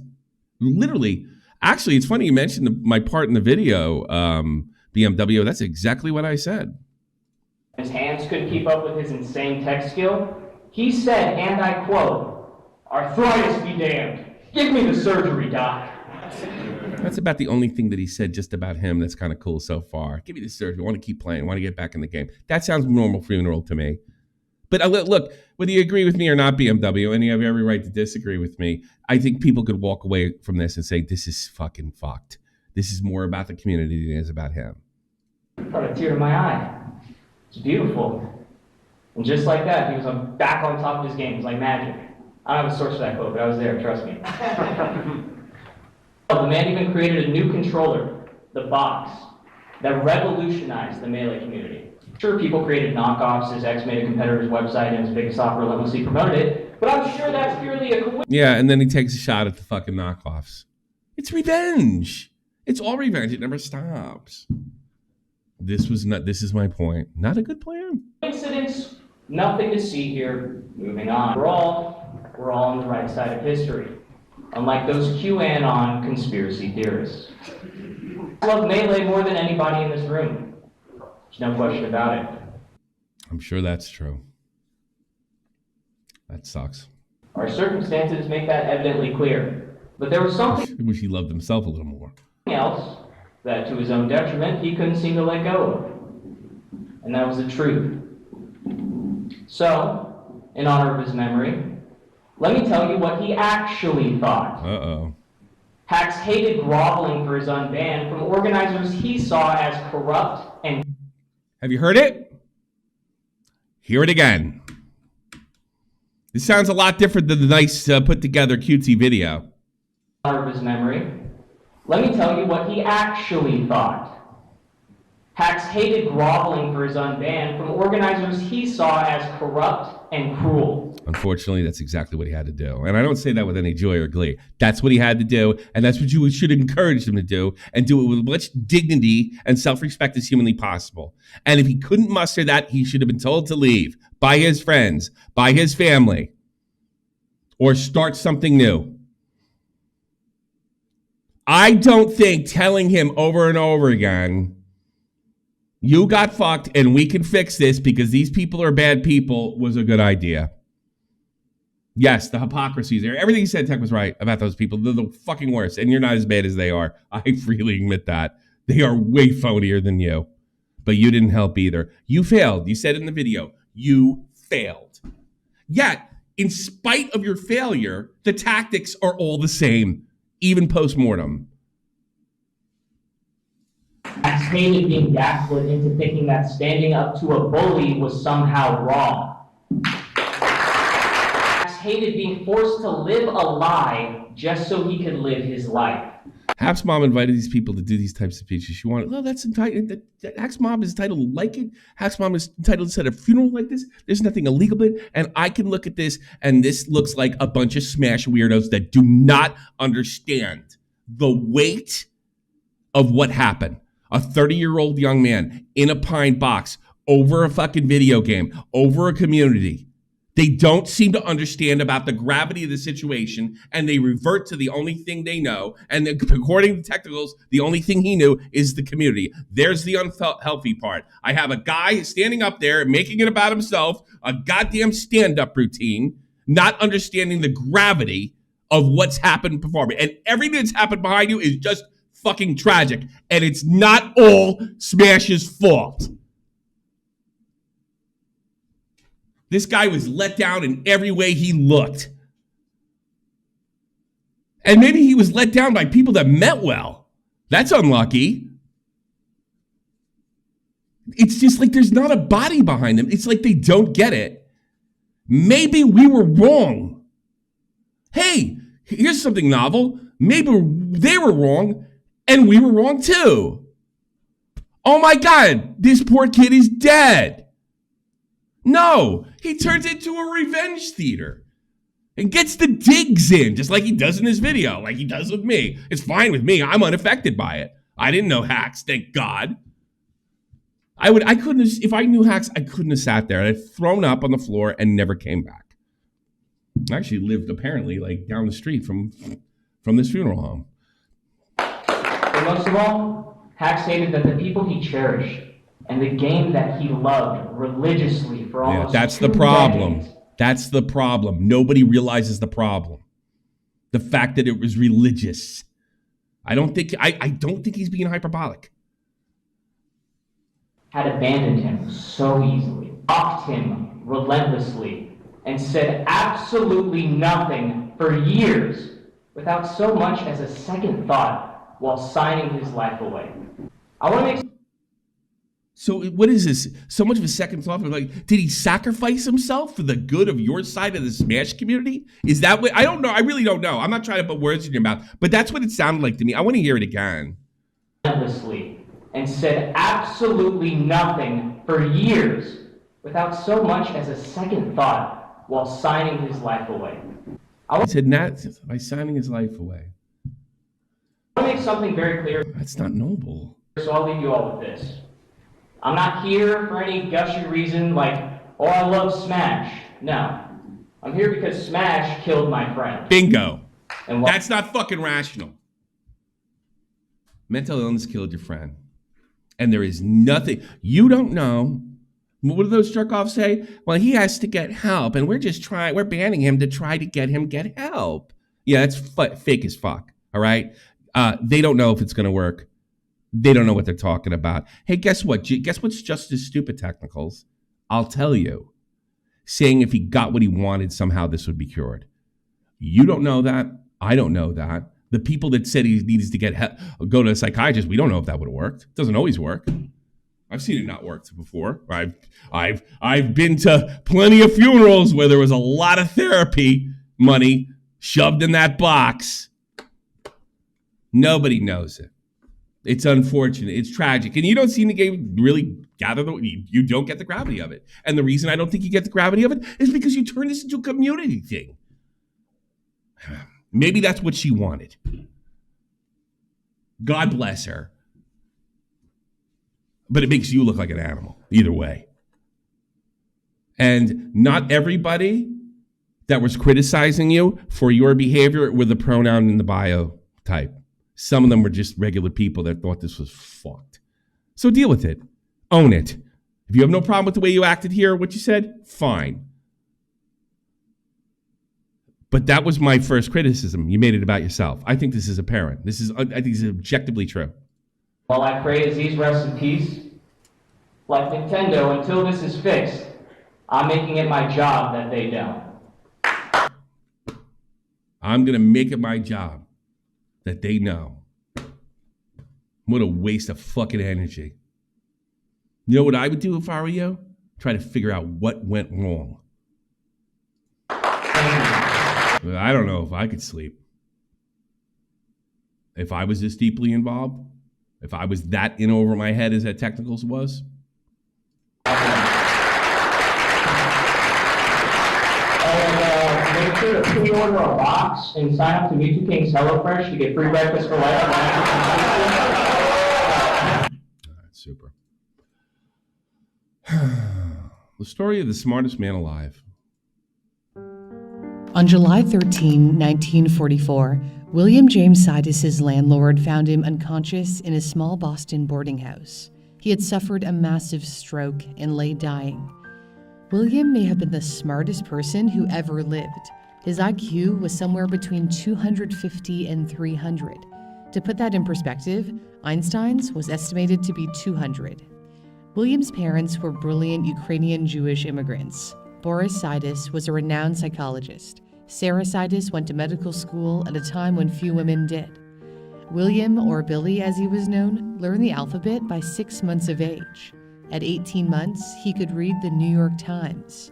literally, actually, it's funny you mentioned my part in the video, BMW. That's exactly what I said. His hands couldn't keep up with his insane tech skill. He said, and I quote, "Arthritis be damned. Give me the surgery, doc." That's about the only thing that he said just about him that's kind of cool so far. Give me the surgery. I want to keep playing. I want to get back in the game. That sounds normal funeral to me. But look, whether you agree with me or not, BMW, and you have every right to disagree with me, I think people could walk away from this and say, this is fucking fucked. This is more about the community than it is about him. Brought a tear to my eye. It's beautiful. And just like that, he was back on top of his game. It was like magic. I don't have a source for that quote, but I was there, trust me. The man even created a new controller, the box, that revolutionized the Melee community. Sure, people created knockoffs. His ex made a competitor's website and his biggest off relentlessly promoted it, but I'm sure that's purely a coincidence. Yeah, and then he takes a shot at the fucking knockoffs. It's revenge. It's all revenge. It never stops. This is my point. Not a good plan. Coincidence, nothing to see here. Moving on. We're all on the right side of history. Unlike those QAnon conspiracy theorists. I love Melee more than anybody in this room. There's no question about it. I'm sure that's true. That sucks. Our circumstances make that evidently clear. But there was something I wish he loved himself a little more. else that, to his own detriment, he couldn't seem to let go of. And that was the truth. So, in honor of his memory, let me tell you what he actually thought. Uh-oh. Hax hated groveling for his unban from organizers he saw as corrupt and... Have you heard it? Hear it again. This sounds a lot different than the nice put-together cutesy video. In honor of his memory, let me tell you what he actually thought. Hax hated groveling for his unban from organizers he saw as corrupt and cruel. Unfortunately, that's exactly what he had to do. And I don't say that with any joy or glee. That's what he had to do, and that's what you should encourage him to do, and do it with as much dignity and self-respect as humanly possible. And if he couldn't muster that, he should have been told to leave by his friends, by his family, or start something new. I don't think telling him over and over again, you got fucked and we can fix this because these people are bad people, was a good idea. Yes, the hypocrisy is there. Everything he said, Tech, was right about those people. They're the fucking worst, and you're not as bad as they are. I freely admit that. They are way phonier than you. But you didn't help either. You failed. You said in the video, you failed. Yet, in spite of your failure, the tactics are all the same, even post-mortem. Hax hated being gaslit into thinking that standing up to a bully was somehow wrong. Hated being forced to live a lie just so he could live his life. Hap's mom invited these people to do these types of speeches. She wanted, that's entitled. Hap's mom is entitled to like it. Hap's mom is entitled to set a funeral like this. There's nothing illegal about it. And I can look at this, and this looks like a bunch of smash weirdos that do not understand the weight of what happened. A 30-year-old young man in a pine box over a fucking video game, over a community. They don't seem to understand about the gravity of the situation, and they revert to the only thing they know. And according to technicals, the only thing he knew is the community. There's the unhealthy part. I have a guy standing up there making it about himself, a goddamn stand-up routine, not understanding the gravity of what's happened before me. And everything that's happened behind you is just fucking tragic. And it's not all Smash's fault. This guy was let down in every way he looked. And maybe he was let down by people that meant well. That's unlucky. It's just like there's not a body behind them. It's like they don't get it. Maybe we were wrong. Hey, here's something novel. Maybe they were wrong and we were wrong too. Oh my God, this poor kid is dead. No, he turns into a revenge theater and gets the digs in just like he does in this video, like he does with me. It's fine with me. I'm unaffected by it. I didn't know hacks, thank God. I couldn't have, if I knew hacks, I couldn't have sat there. I'd thrown up on the floor and never came back. I actually lived apparently like down the street from this funeral home. But most of all, Hacks stated that the people he cherished and the game that he loved religiously for almost that's the 2 problem. decades. That's the problem. Nobody realizes the problem. The fact that it was religious. I don't think he's being hyperbolic. Had abandoned him so easily, mocked him relentlessly, and said absolutely nothing for years without so much as a second thought while signing his life away. I want to make... So what is this? So much of a second thought? Like, did he sacrifice himself for the good of your side of the Smash community? Is that what? I don't know. I really don't know. I'm not trying to put words in your mouth, but that's what it sounded like to me. I want to hear it again. Relentlessly, and said absolutely nothing for years without so much as a second thought while signing his life away. I said that by signing his life away. I want to make something very clear. That's not noble. So I'll leave you all with this. I'm not here for any gushy reason like, oh, I love Smash. No. I'm here because Smash killed my friend. Bingo. And that's not fucking rational. Mental illness killed your friend. And there is nothing, you don't know. What do those jerk-offs say? Well, he has to get help, and we're banning him to try to get help. Yeah, that's fake as fuck, all right? They don't know if it's gonna work. They don't know what they're talking about. Hey, guess what? Guess what's just as stupid, Technicals? I'll tell you. Saying if he got what he wanted, somehow this would be cured. You don't know that. I don't know that. The people that said he needs to get help, go to a psychiatrist, we don't know if that would have worked. It doesn't always work. I've seen it not work before. I've been to plenty of funerals where there was a lot of therapy money shoved in that box. Nobody knows it. It's unfortunate. It's tragic. And you don't seem to really gather you don't get the gravity of it. And the reason I don't think you get the gravity of it is because you turn this into a community thing. Maybe that's what she wanted. God bless her. But it makes you look like an animal, either way. And not everybody that was criticizing you for your behavior with the pronoun in the bio type. Some of them were just regular people that thought this was fucked. So deal with it. Own it. If you have no problem with the way you acted here, what you said, fine. But that was my first criticism. You made it about yourself. I think this is apparent. I think this is objectively true. While I pray Aziz rest in peace, like Nintendo, until this is fixed, I'm making it my job that they don't. I'm going to make it my job that they know. What a waste of fucking energy. You know what I would do if I were you? Try to figure out what went wrong. I don't know if I could sleep. If I was this deeply involved, if I was that in over my head as that Technicals was. Make sure to pre-order a box and sign up to Mewtwo King's HelloFresh to get free breakfast for life. Super. The story of the smartest man alive. On July 13, 1944, William James Sidis's landlord found him unconscious in a small Boston boarding house. He had suffered a massive stroke and lay dying. William may have been the smartest person who ever lived. His IQ was somewhere between 250 and 300. To put that in perspective, Einstein's was estimated to be 200. William's parents were brilliant Ukrainian Jewish immigrants. Boris Sidis was a renowned psychologist. Sarah Sidis went to medical school at a time when few women did. William, or Billy as he was known, learned the alphabet by 6 months of age. At 18 months, he could read the New York Times.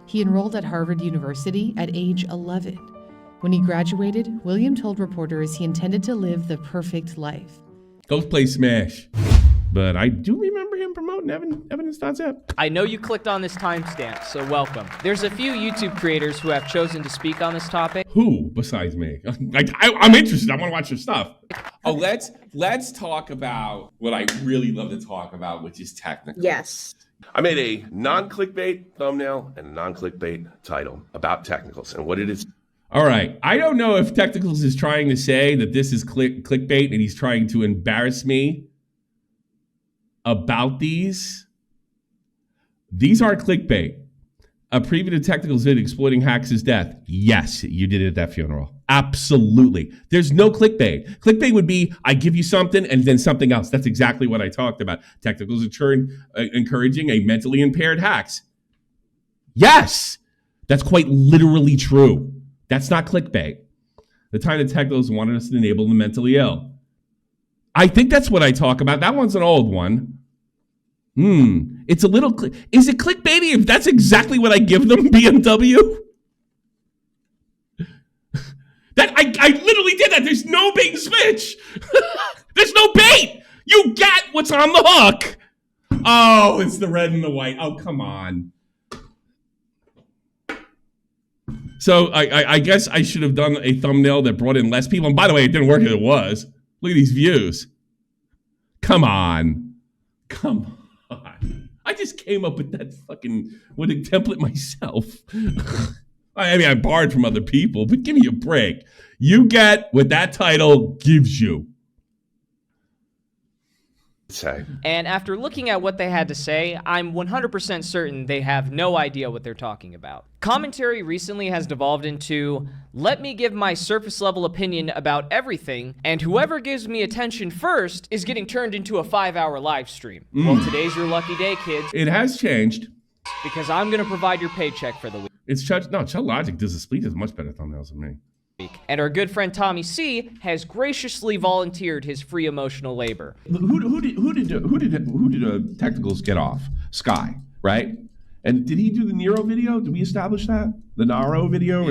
He enrolled at Harvard University at age 11. When he graduated, William told reporters he intended to live the perfect life. Go play Smash. But I do remember him promoting evidence.zip. I know you clicked on this timestamp, so welcome. There's a few YouTube creators who have chosen to speak on this topic. Who besides me? I'm interested. I want to watch your stuff. Oh, let's talk about what I really love to talk about, which is technical. Yes. I made a non-clickbait thumbnail and a non-clickbait title about technicals and what it is. All right. I don't know if Technicals is trying to say that this is clickbait and he's trying to embarrass me about these. These are clickbait. A preview to Technicals vid exploiting Hacks' death. Yes, you did it at that funeral. Absolutely. There's no clickbait. Clickbait would be, I give you something and then something else. That's exactly what I talked about. Technicals encouraging a mentally impaired Hacks. Yes, that's quite literally true. That's not clickbait. The time that Technicals wanted us to enable the mentally ill. I think that's what I talk about. That one's an old one. It's a little, is it clickbaity if that's exactly what I give them, BMW? That I literally did that. There's no bait and switch. There's no bait. You get what's on the hook. Oh, it's the red and the white. Oh, come on. So I guess I should have done a thumbnail that brought in less people. And by the way, it didn't work as it was. Look at these views. Come on. Come on. I just came up with that with a template myself. I mean, I borrowed from other people, but give me a break. You get what that title gives you. And after looking at what they had to say, I'm 100% certain they have no idea what they're talking about. Commentary recently has devolved into, let me give my surface level opinion about everything, and whoever gives me attention first is getting turned into a 5-hour live stream. Well, today's your lucky day, kids. It has changed. Because I'm going to provide your paycheck for the week. It's Chuck Logic does this. He does much better thumbnails than me. And our good friend Tommy C has graciously volunteered his free emotional labor. Who did Technicals get off? Sky, right? And did he do the Nero video? Did we establish that? The Naro video?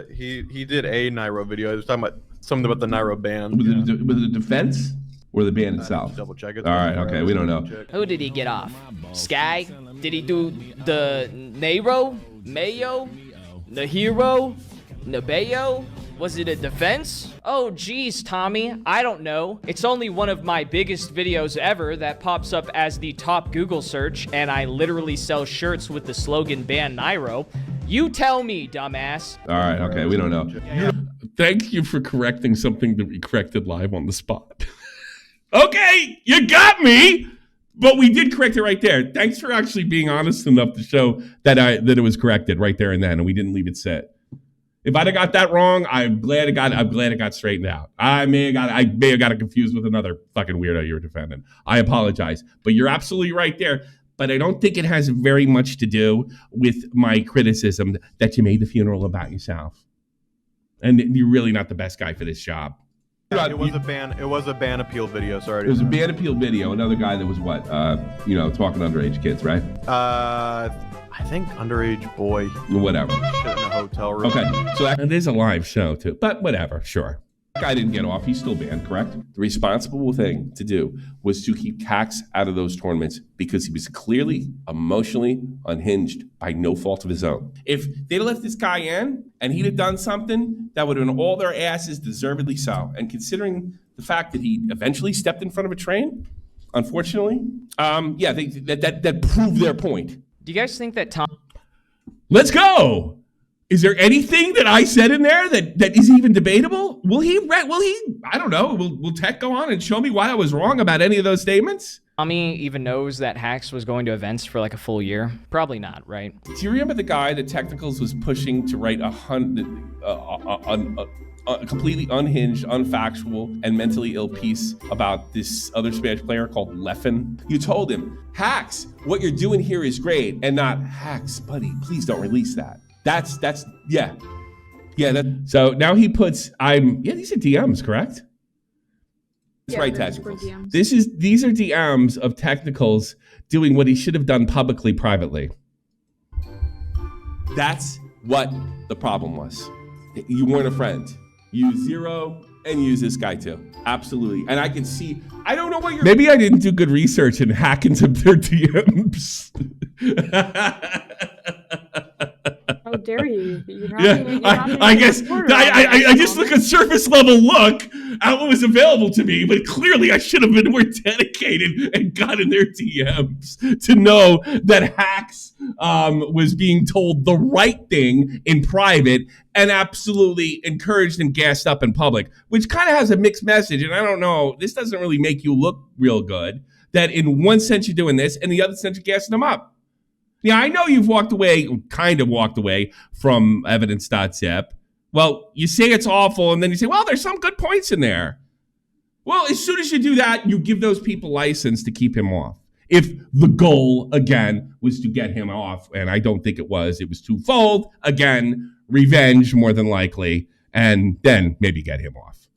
He did a Nairo video. He was talking about something about the Nairo ban. Was it the defense or the ban itself? Double check it. All right, okay, we don't know. Who did he get off? Sky? Did he do the Nairo? Mayo? Nahiro? Nabeyo? Was it a defense? Oh geez, Tommy, I don't know. It's only one of my biggest videos ever that pops up as the top Google search, and I literally sell shirts with the slogan Ban Nairo. You tell me, dumbass. All right, okay, we don't know. Thank you for correcting something that we corrected live on the spot. Okay, you got me, but we did correct it right there. Thanks for actually being honest enough to show that it was corrected right there and then, and we didn't leave it set. If I'd have got that wrong, I'm glad it got straightened out. I may have got it confused with another fucking weirdo you were defending. I apologize, but you're absolutely right there. But I don't think it has very much to do with my criticism that you made the funeral about yourself, and you're really not the best guy for this job. It was a ban appeal video. Sorry. It was a ban appeal video. Another guy that was what, talking to underage kids, right? I think underage boy. Whatever. Shit in a hotel room. Okay, so it is a live show too, but whatever, sure. That guy didn't get off. He's still banned, correct? The responsible thing to do was to keep Cax out of those tournaments because he was clearly emotionally unhinged by no fault of his own. If they'd left this guy in and he'd have done something, that would have been all their asses, deservedly so. And considering the fact that he eventually stepped in front of a train, unfortunately, that proved their point. Do you guys think that Tom... Let's go! Is there anything that I said in there that is even debatable? Will he, I don't know, will Tech go on and show me why I was wrong about any of those statements? Tommy even knows that Hacks was going to events for like a full year? Probably not, right? Do you remember the guy that Technicals was pushing to write a completely unhinged, unfactual, and mentally ill piece about this other Spanish player called Leffen. You told him, Hacks, what you're doing here is great, and not, Hacks, buddy, please don't release that. Yeah. So now he puts, these are DMs, correct? That's right, Technicals. These are DMs of Technicals doing what he should have done publicly, privately. That's what the problem was. You weren't a friend. Use Zero and use this guy too. Absolutely. And I can see, I don't know what you're... Maybe I didn't do good research and hack into their DMs. How dare you? I guess I just look at surface level look at what was available to me, but clearly I should have been more dedicated and got in their DMs to know that Hacks was being told the right thing in private and absolutely encouraged and gassed up in public, which kind of has a mixed message. And I don't know, this doesn't really make you look real good, that in one sense you're doing this and the other sense you're gassing them up. Yeah, I know you've kind of walked away from evidence.zip. Well, you say it's awful, and then you say, well, there's some good points in there. Well, as soon as you do that, you give those people license to keep him off. If the goal, again, was to get him off, and I don't think it was twofold. Again, revenge, more than likely, and then maybe get him off.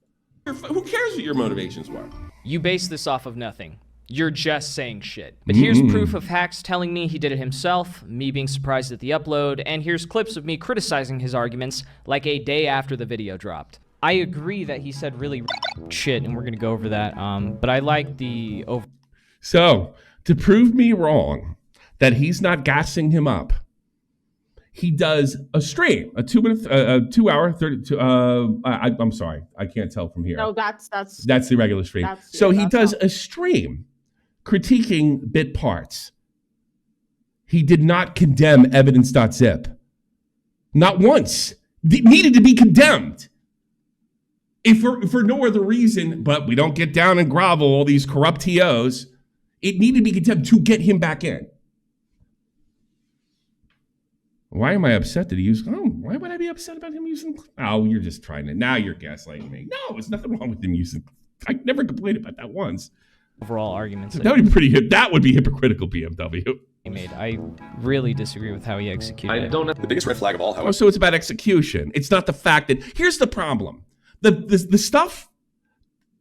Who cares what your motivations were? You base this off of nothing. You're just saying shit. But here's proof of Hacks telling me he did it himself, me being surprised at the upload, and here's clips of me criticizing his arguments like a day after the video dropped. I agree that he said really shit, and we're gonna go over that, but I like the So, to prove me wrong that he's not gassing him up, he does a stream, a 2 hour, 32, I'm sorry, I can't tell from here. No, that's the regular stream. So he does a stream critiquing bit parts. He did not condemn evidence.zip. Not once. It needed to be condemned. If for no other reason, but we don't get down and grovel all these corrupt TOs, it needed to be condemned to get him back in. Why am I upset that he used, why would I be upset about him using, you're just trying to, now you're gaslighting me. No, there's nothing wrong with him using, I never complained about that once. Overall arguments. That would be hypocritical, BMW. I really disagree with how he executed it. The biggest red flag of all, however. So it's about execution. It's not the fact that, here's the problem. The stuff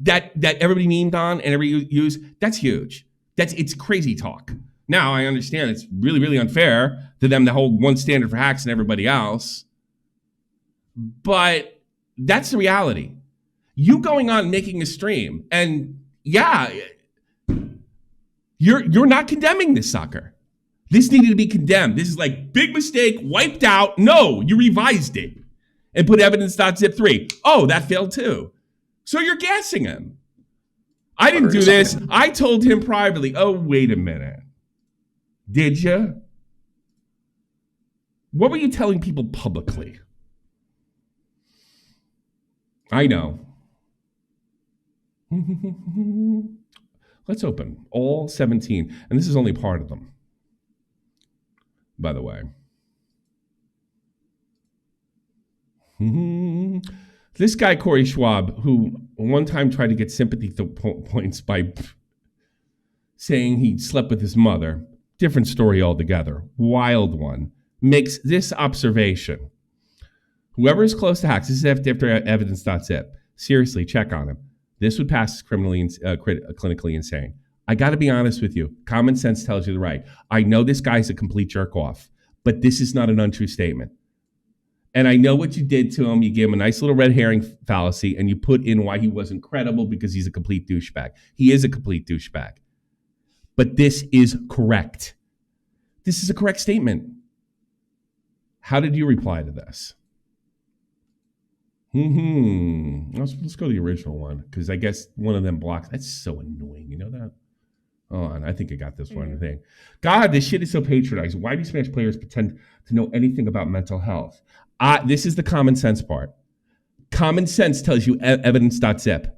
that everybody memed on and everybody used, that's huge. It's crazy talk. Now, I understand it's really, really unfair to them to hold one standard for Hacks and everybody else. But that's the reality. You going on making a stream, and yeah, you're not condemning this sucker. This needed to be condemned. This is like, big mistake, wiped out. No, you revised it and put evidence.zip 3. Oh, that failed too. So you're gassing him. I didn't do this. I told him privately, oh, wait a minute. Did you? What were you telling people publicly? I know. Let's open all 17. And this is only part of them, by the way. This guy, Corey Schwab, who one time tried to get sympathy points by saying he slept with his mother, different story altogether, wild one, makes this observation. Whoever is close to Hacks, this is after evidence.zip, seriously, check on him. This would pass as clinically insane. I got to be honest with you. Common sense tells you the right. I know this guy's a complete jerk off, but this is not an untrue statement. And I know what you did to him. You gave him a nice little red herring fallacy, and you put in why he wasn't credible because he's a complete douchebag. He is a complete douchebag. But this is correct. This is a correct statement. How did you reply to this? Let's go to the original one, because I guess one of them blocks. That's so annoying. You know that? Oh, and I think I got this one thing. God, this shit is so patronizing. Why do Smash players pretend to know anything about mental health? This is the common sense part. Common sense tells you evidence.zip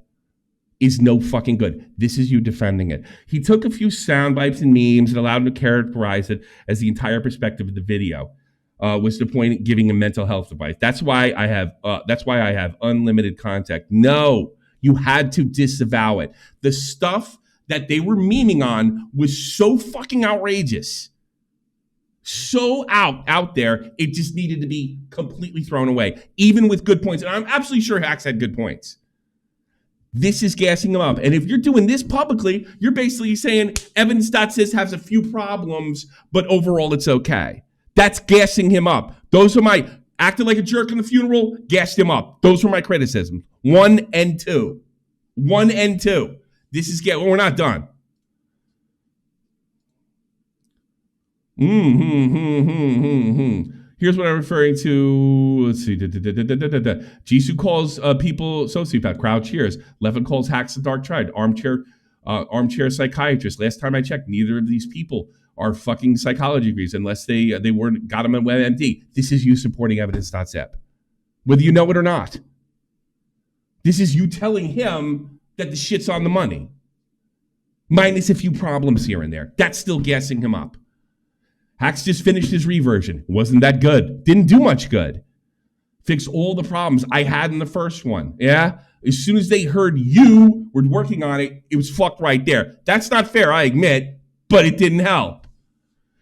is no fucking good. This is you defending it. He took a few sound bites and memes and allowed him to characterize it as the entire perspective of the video. was the point giving him mental health advice. That's why I have unlimited contact. No, you had to disavow it. The stuff that they were memeing on was so fucking outrageous. So out there, it just needed to be completely thrown away, even with good points. And I'm absolutely sure Hacks had good points. This is gassing him up. And if you're doing this publicly, you're basically saying evidence.cis has a few problems, but overall it's okay. That's gassing him up. Those are my acted like a jerk in the funeral, gassed him up. Those were my criticisms. 1 and 2. 1 and 2. This is we're not done. Here's what I'm referring to. Let's see. Jisoo calls people sociopath. Crowd cheers. Levin calls Hacks a dark triad. Armchair psychiatrist. Last time I checked, neither of these people are fucking psychology degrees unless they weren't got them at WebMD. This is you supporting evidence.zip, whether you know it or not. This is you telling him that the shit's on the money, minus a few problems here and there. That's still gassing him up. Hacks just finished his reversion. Wasn't that good. Didn't do much good. Fixed all the problems I had in the first one. Yeah? As soon as they heard you were working on it, it was fucked right there. That's not fair, I admit, but it didn't help.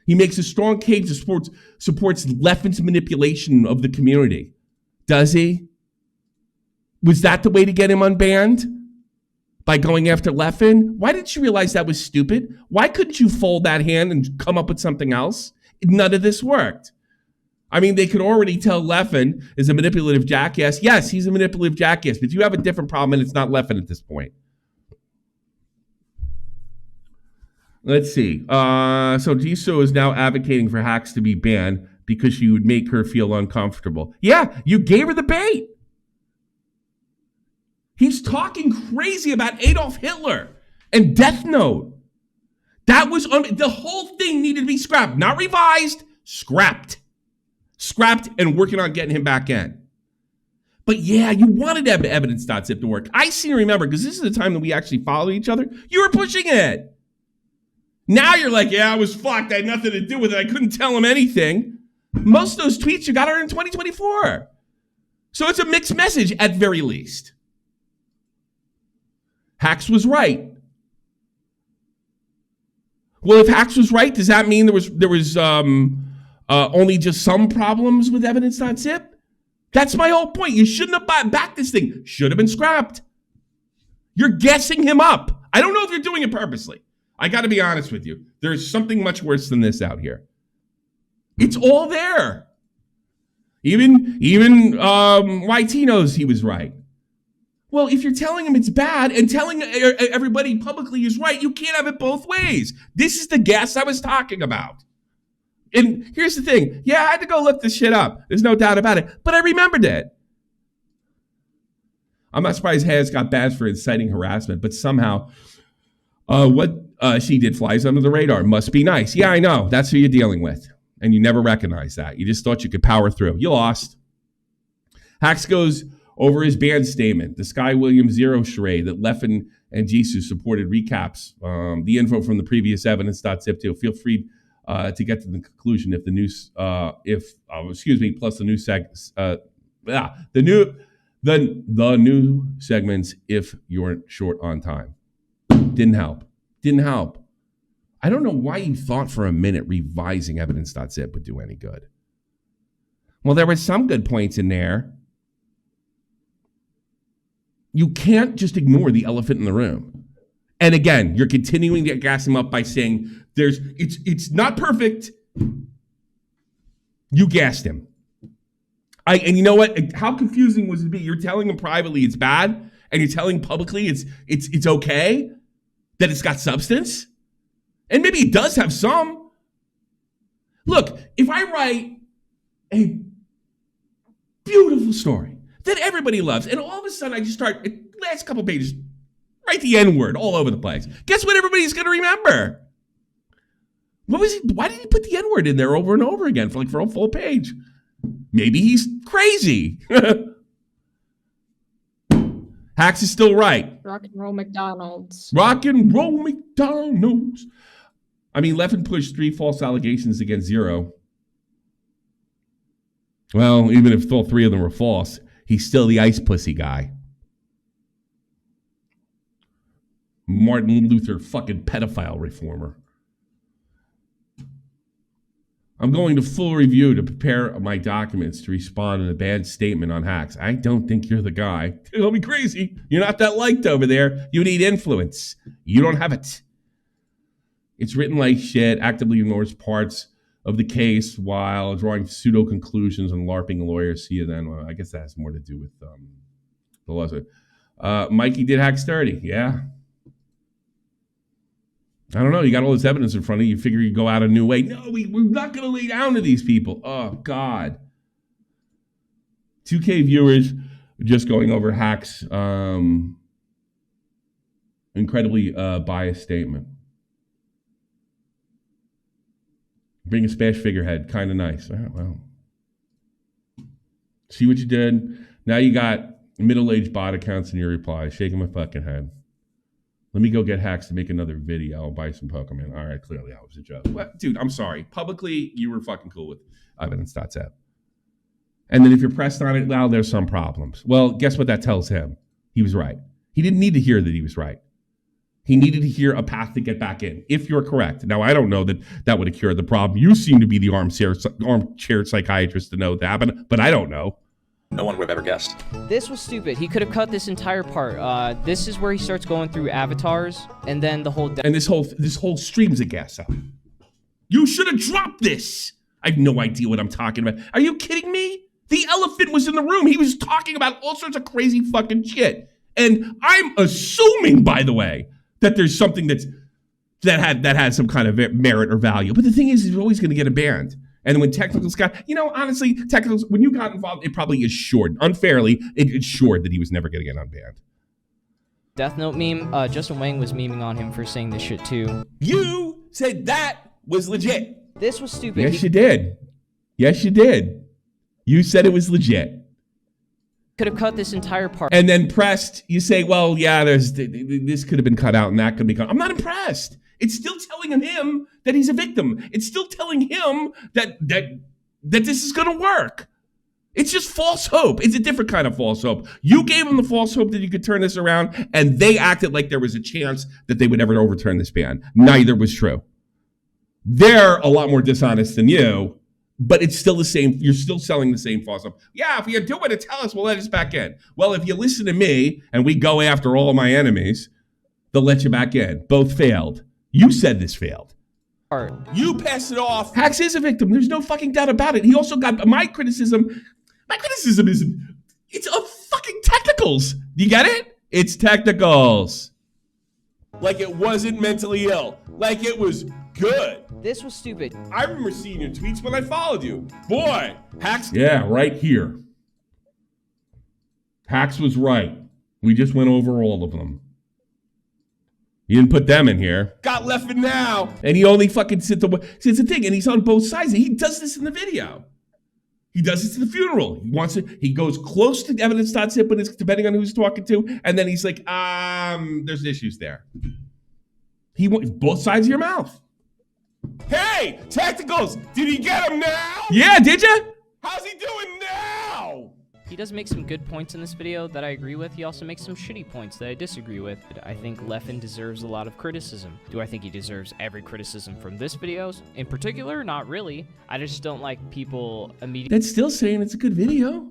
He makes a strong case that supports Leffen's manipulation of the community. Does he? Was that the way to get him unbanned? By going after Leffen? Why didn't you realize that was stupid? Why couldn't you fold that hand and come up with something else? None of this worked. I mean, they could already tell Leffen is a manipulative jackass. Yes, he's a manipulative jackass, but you have a different problem and it's not Leffen at this point. Let's see. So Jisoo is now advocating for Hacks to be banned because she would make her feel uncomfortable. Yeah, you gave her the bait. He's talking crazy about Adolf Hitler and Death Note. That was the whole thing needed to be scrapped, not revised, scrapped and working on getting him back in. But yeah, you wanted evidence.zip to work. I seem to remember, because this is the time that we actually followed each other, you were pushing it. Now you're like, yeah, I was fucked. I had nothing to do with it. I couldn't tell him anything. Most of those tweets you got are in 2024. So it's a mixed message at very least. Hacks was right. Well, if Hacks was right, does that mean there was only just some problems with evidence.zip? That's my whole point. You shouldn't have backed this thing. Should have been scrapped. You're guessing him up. I don't know if you're doing it purposely. I got to be honest with you. There's something much worse than this out here. It's all there. Even YT knows he was right. Well, if you're telling him it's bad and telling everybody publicly is right, you can't have it both ways. This is the gas I was talking about. And here's the thing. Yeah, I had to go look this shit up. There's no doubt about it. But I remembered it. I'm not surprised Hayes got banned for inciting harassment, but somehow what she did flies under the radar. Must be nice. Yeah, I know. That's who you're dealing with. And you never recognized that. You just thought you could power through. You lost. Hacks goes over his ban statement, the Sky Williams Zero charade that Leffen and Jisoo supported recaps the info from the previous evidence.zip to. Feel free to get to the conclusion if the news, plus the new the new segments if you're short on time. Didn't help. I don't know why you thought for a minute revising evidence.zip would do any good. Well, there were some good points in there. You can't just ignore the elephant in the room. And again, you're continuing to gas him up by saying it's not perfect. You gassed him. And you know what? How confusing was it be? You're telling him privately it's bad, and you're telling publicly it's okay, that it's got substance. And maybe it does have some. Look, if I write a beautiful story that everybody loves, and all of a sudden I just start, last couple pages, write the N-word all over the place. Guess what everybody's going to remember? What was it? Why did he put the N-word in there over and over again for a full page? Maybe he's crazy. Hacks is still right. Rock and roll McDonald's. Rock and roll McDonald's. I mean, Leffen pushed 3 false allegations against Zero. Well, even if all three of them were false, he's still the ice pussy guy. Martin Luther fucking pedophile reformer. I'm going to full review to prepare my documents to respond in a bad statement on hacks. I don't think you're the guy. Don't be crazy. You're not that liked over there. You need influence. You don't have it. It's written like shit, actively ignores parts of the case while drawing pseudo conclusions and LARPing lawyers. See you then. Well, I guess that has more to do with the lawsuit. Mikey did hack sturdy. Yeah. I don't know. You got all this evidence in front of you. You figure you go out a new way. No, we're not going to lay down to these people. Oh, God. 2K viewers just going over Hack's incredibly biased statement. Bring a smash figurehead. Kind of nice. Oh, well. See what you did? Now you got middle-aged bot accounts in your replies. Shaking my fucking head. Let me go get Hacks to make another video. I'll buy some Pokemon. All right, clearly that was a joke. Well, dude, I'm sorry. Publicly, you were fucking cool with evidence.zip. And then if you're pressed on it, well, there's some problems. Well, guess what that tells him? He was right. He didn't need to hear that he was right. He needed to hear a path to get back in, if you're correct. Now, I don't know that that would have cured the problem. You seem to be the armchair psychiatrist to know that, but I don't know. No one would have ever guessed. This was stupid. He could have cut this entire part. This is where he starts going through avatars, and then the whole... And this whole stream's a gas up. You should have dropped this. I have no idea what I'm talking about. Are you kidding me? The elephant was in the room. He was talking about all sorts of crazy fucking shit. And I'm assuming, by the way, that there's something that had some kind of merit or value. But the thing is, he's always going to get a banned. And when Technicals got, honestly, Technicals, when you got involved, it probably assured, unfairly, it assured that he was never going to get unbanned. Death Note meme, Justin Wang was memeing on him for saying this shit too. You said that was legit. This was stupid. Yes, you did. Yes, you did. You said it was legit. Could have cut this entire part. And then pressed, you say, well, yeah, this could have been cut out and that could be cut. I'm not impressed. It's still telling him that he's a victim. It's still telling him that this is going to work. It's just false hope. It's a different kind of false hope. You gave them the false hope that you could turn this around, and they acted like there was a chance that they would ever overturn this ban. Neither was true. They're a lot more dishonest than you, but it's still the same. You're still selling the same false hope. Yeah, if you do it, tell us, we'll let us back in. Well, if you listen to me and we go after all of my enemies, they'll let you back in. Both failed. You said this failed. You pass it off. Hacks is a victim. There's no fucking doubt about it. He also got my criticism. My criticism is it's of fucking technicals. You get it? It's technicals. Like it wasn't mentally ill. Like it was good. This was stupid. I remember seeing your tweets when I followed you. Boy, Hacks. Yeah, right here. Hacks was right. We just went over all of them. You didn't put them in here. Got left in now. And he only fucking sits the thing, and he's on both sides. He does this in the video. He does this in the funeral. He goes close to evidence.zip when it's depending on who he's talking to, and then he's like, there's issues there. He wants both sides of your mouth. Hey, Tacticals, did he get him now? Yeah, did ya? How's he doing now? He does make some good points in this video that I agree with. He also makes some shitty points that I disagree with. I think Leffen deserves a lot of criticism. Do I think he deserves every criticism from this video in particular? Not really. I just don't like people immediately... That's still saying it's a good video.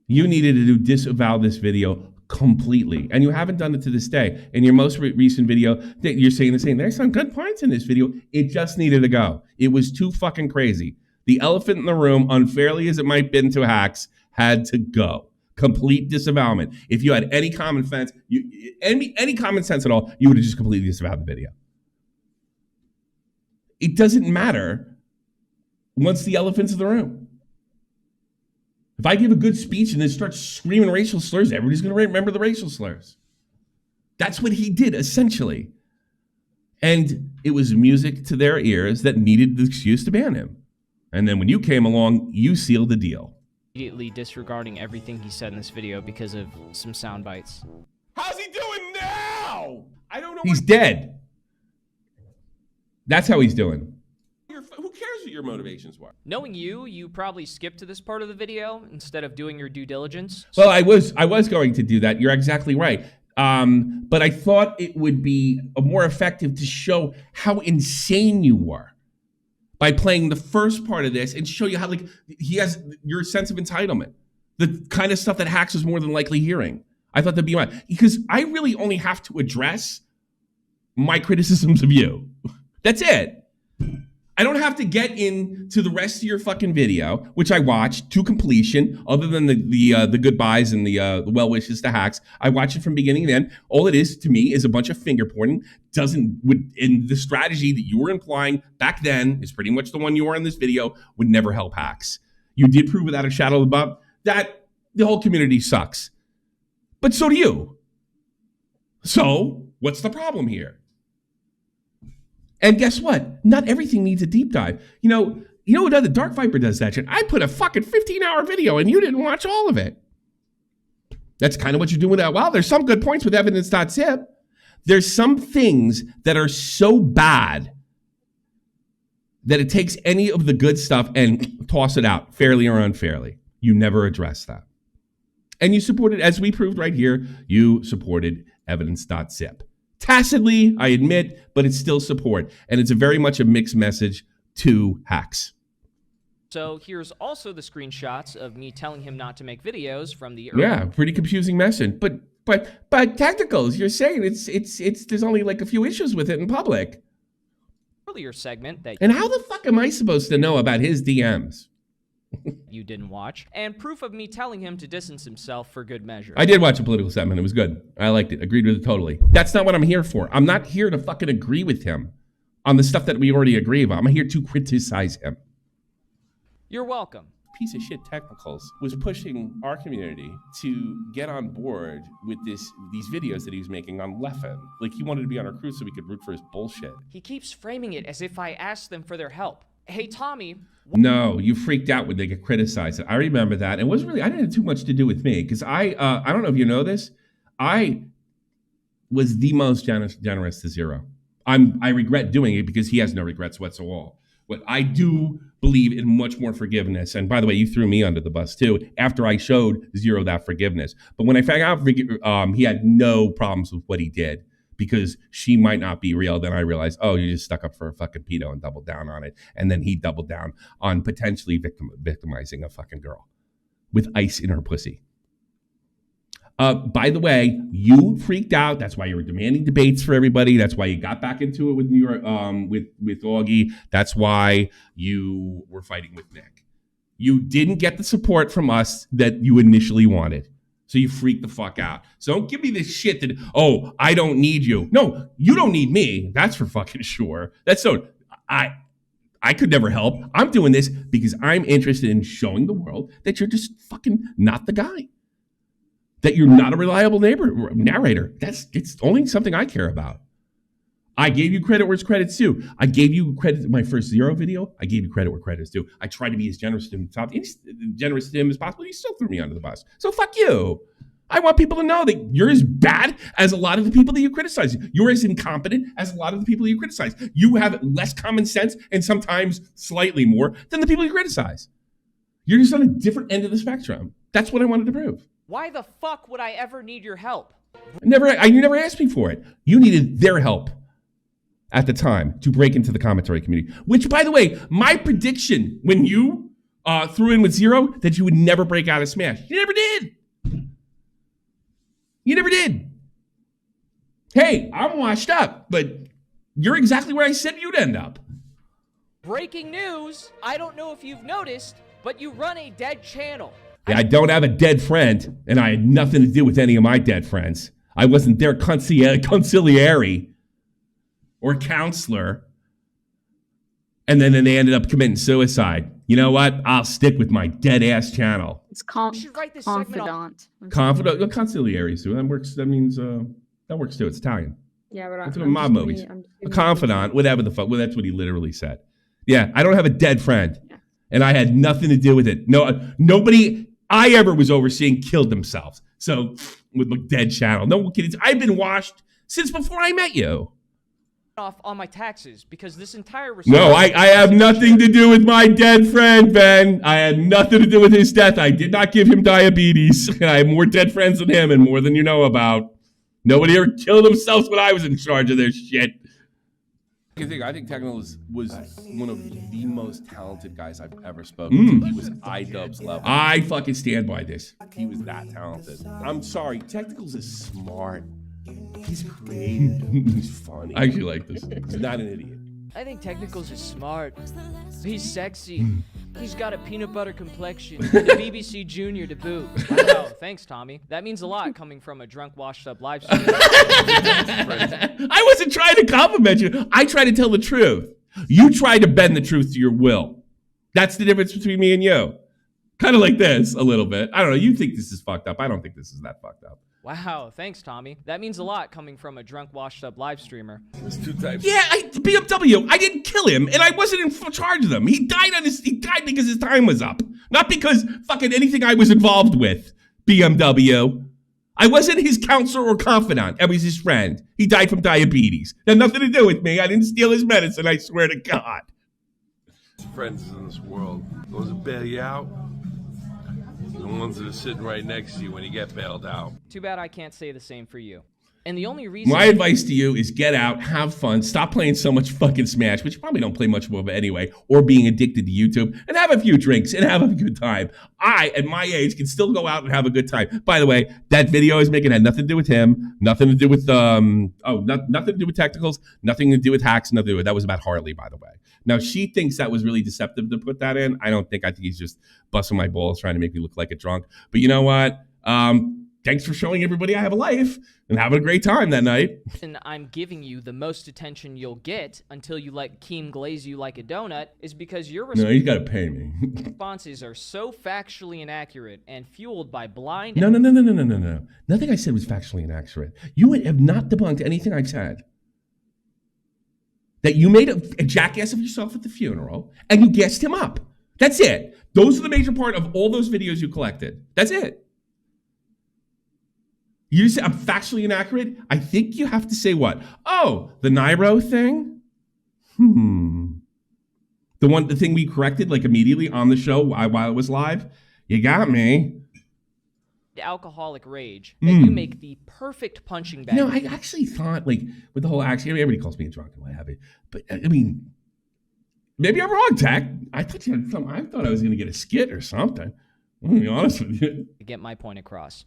You needed to disavow this video completely, and you haven't done it to this day. In your most recent video, you're saying the same. There's some good points in this video. It just needed to go. It was too fucking crazy. The elephant in the room, unfairly as it might have been to Hacks, had to go. Complete disavowalment. If you had any common sense, any common sense at all, you would have just completely disavowed the video. It doesn't matter once the elephant's in the room. If I give a good speech and then start screaming racial slurs, everybody's going to remember the racial slurs. That's what he did, essentially. And it was music to their ears that needed the excuse to ban him. And then when you came along, you sealed the deal. Immediately disregarding everything he said in this video because of some sound bites. How's he doing now? I don't know. He's dead. That's how he's doing. Who cares cares what your motivations were? Knowing you, you probably skipped to this part of the video instead of doing your due diligence. Well, I was going to do that. You're exactly right. But I thought it would be more effective to show how insane you were by playing the first part of this and show you how, like, he has your sense of entitlement, the kind of stuff that Hacks was more than likely hearing. I thought that'd be right, because I really only have to address my criticisms of you. That's it. I don't have to get into the rest of your fucking video, which I watched to completion, other than the goodbyes and the well wishes to Hacks. I watched it from beginning to end. All it is to me is a bunch of finger pointing. In the strategy that you were implying back then is pretty much the one you are in this video, would never help Hacks. You did prove without a shadow of a doubt that the whole community sucks. But so do you. So what's the problem here? And guess what? Not everything needs a deep dive. You know what other Dark Viper does that shit? I put a fucking 15-hour video and you didn't watch all of it. That's kind of what you're doing with that. Well, there's some good points with evidence.zip. There's some things that are so bad that it takes any of the good stuff and toss it out, fairly or unfairly. You never address that. And you supported, as we proved right here, you supported evidence.zip. Tacitly, I admit, but it's still support. And it's very much a mixed message to Hacks. So here's also the screenshots of me telling him not to make videos from the Yeah, pretty confusing message. But technicals, you're saying it's there's only like a few issues with it in public. earlier segment that And how the fuck am I supposed to know about his DMs? you didn't watch, and proof of me telling him to distance himself for good measure. I did watch a political segment. It was good. I liked it. Agreed with it totally. That's not what I'm here for. I'm not here to fucking agree with him on the stuff that we already agree about. I'm here to criticize him. You're welcome. Piece of shit Technicals was pushing our community to get on board with these videos that he was making on Leffen. Like, he wanted to be on our crew so we could root for his bullshit. He keeps framing it as if I asked them for their help. Hey, Tommy. No, you freaked out when they get criticized. I remember that. It wasn't really, I didn't have too much to do with me, because I don't know if you know this, I was the most generous to Zero. I regret doing it because he has no regrets whatsoever. But I do believe in much more forgiveness. And by the way, you threw me under the bus too after I showed Zero that forgiveness. But when I found out he had no problems with what he did because she might not be real, then I realized, oh, you just stuck up for a fucking pedo and doubled down on it. And then he doubled down on potentially victimizing a fucking girl with ice in her pussy. By the way, you freaked out. That's why you were demanding debates for everybody. That's why you got back into it with New York, with Augie. That's why you were fighting with Nick. You didn't get the support from us that you initially wanted. So you freaked the fuck out. So don't give me this shit that, oh, I don't need you. No, you don't need me. That's for fucking sure. That's so, I could never help. I'm doing this because I'm interested in showing the world that you're just fucking not the guy. That you're not a reliable narrator. It's only something I care about. I gave you credit where it's credit's due. I gave you credit in my first Zero video. I gave you credit where credit's due. I tried to be as generous to him as possible. You still threw me under the bus. So fuck you. I want people to know that you're as bad as a lot of the people that you criticize. You're as incompetent as a lot of the people that you criticize. You have less common sense and sometimes slightly more than the people you criticize. You're just on a different end of the spectrum. That's what I wanted to prove. Why the fuck would I ever need your help? You never asked me for it. You needed their help at the time to break into the commentary community. Which, by the way, my prediction when you threw in with Zero that you would never break out of Smash. You never did. You never did. Hey, I'm washed up, but you're exactly where I said you'd end up. Breaking news. I don't know if you've noticed, but you run a dead channel. Yeah, I don't have a dead friend, and I had nothing to do with any of my dead friends. I wasn't their conciliary or counselor. And then they ended up committing suicide. You know what? I'll stick with my dead-ass channel. It's Confidant. Confidant, conciliaries too. That works. That means that works too. It's Italian. Yeah, but it's in mob movies. A confidant, whatever the fuck. Well, that's what he literally said. Yeah, I don't have a dead friend, and I had nothing to do with it. No, nobody I ever was overseeing killed themselves. So with the dead channel, no kidding. I've been washed since before I met you. off on my taxes because this entire No, I have nothing to do with my dead friend, Ben. I had nothing to do with his death. I did not give him diabetes. I have more dead friends than him and more than you know about. Nobody ever killed themselves when I was in charge of their shit. I think Technical was one of the most talented guys I've ever spoken to. He was iDubbbz level. I fucking stand by this. He was that talented. I'm sorry, Technicals is smart. He's creative. He's funny. I actually like this. He's not an idiot. I think Technicals is smart. He's sexy. He's got a peanut butter complexion and a BBC Junior to boot. Wow, thanks, Tommy. That means a lot coming from a drunk, washed-up live stream. I wasn't trying to compliment you. I tried to tell the truth. You tried to bend the truth to your will. That's the difference between me and you. Kind of like this, a little bit. I don't know. You think this is fucked up. I don't think this is that fucked up. Wow, thanks, Tommy. That means a lot coming from a drunk, washed-up live streamer. There's two types. Yeah, BMW. I didn't kill him, and I wasn't in charge of them. He died because his time was up, not because fucking anything I was involved with. BMW. I wasn't his counselor or confidant. I was his friend. He died from diabetes. It had nothing to do with me. I didn't steal his medicine. I swear to God. Friends in this world, those that bail you out, the ones that are sitting right next to you when you get bailed out. Too bad I can't say the same for you. And the only reason... My advice to you is get out, have fun, stop playing so much fucking Smash, which you probably don't play much more of anyway, or being addicted to YouTube, and have a few drinks and have a good time. I, at my age, can still go out and have a good time. By the way, that video I was making had nothing to do with him, nothing to do with, nothing to do with Technicals, nothing to do with hacks, nothing to do with, that was about Harley, by the way. Now, she thinks that was really deceptive to put that in. I think he's just busting my balls trying to make me look like a drunk. But you know what? Thanks for showing everybody I have a life and having a great time that night. And I'm giving you the most attention you'll get until you let Keem glaze you like a donut is because your No, you gotta pay me. responses are so factually inaccurate and fueled by blind... No. Nothing I said was factually inaccurate. You have not debunked anything I said. That you made a jackass of yourself at the funeral and you gassed him up. That's it. Those are the major part of all those videos you collected. That's it. You say I'm factually inaccurate? I think you have to say what? Oh, the Nairo thing? The thing we corrected like immediately on the show while it was live? You got me. Alcoholic rage that you make the perfect punching bag. No, I actually thought like with the whole action, everybody calls me a drunk and what have you. But I mean, maybe I'm wrong, Tech. I thought you had something. I thought I was going to get a skit or something. I'm going to be honest with you. To get my point across.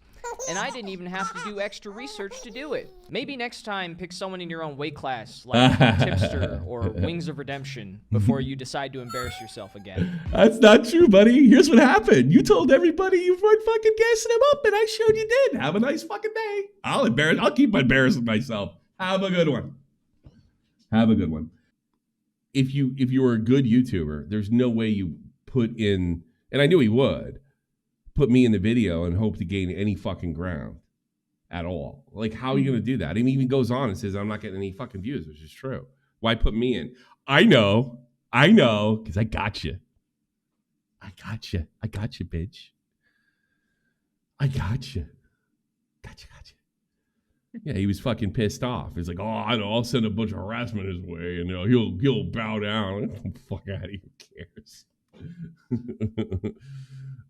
And I didn't even have to do extra research to do it. Maybe next time pick someone in your own weight class, like Tipster or Wings of Redemption, before you decide to embarrass yourself again. That's not true, buddy. Here's what happened. You told everybody you weren't fucking gassing him up, and I showed you did. Have a nice fucking day. I'll keep embarrassing myself. Have a good one. Have a good one. If you were a good YouTuber, there's no way you put in, and I knew he would, put me in the video and hope to gain any fucking ground at all. Like, how are you going to do that? He even goes on and says, I'm not getting any fucking views, which is true. Why put me in? I know, because I got you. I got you, bitch. I got you. Gotcha. Yeah, he was fucking pissed off. He's like, oh, I know, I'll send a bunch of harassment his way, and he'll bow down. Fuck out of here, who cares?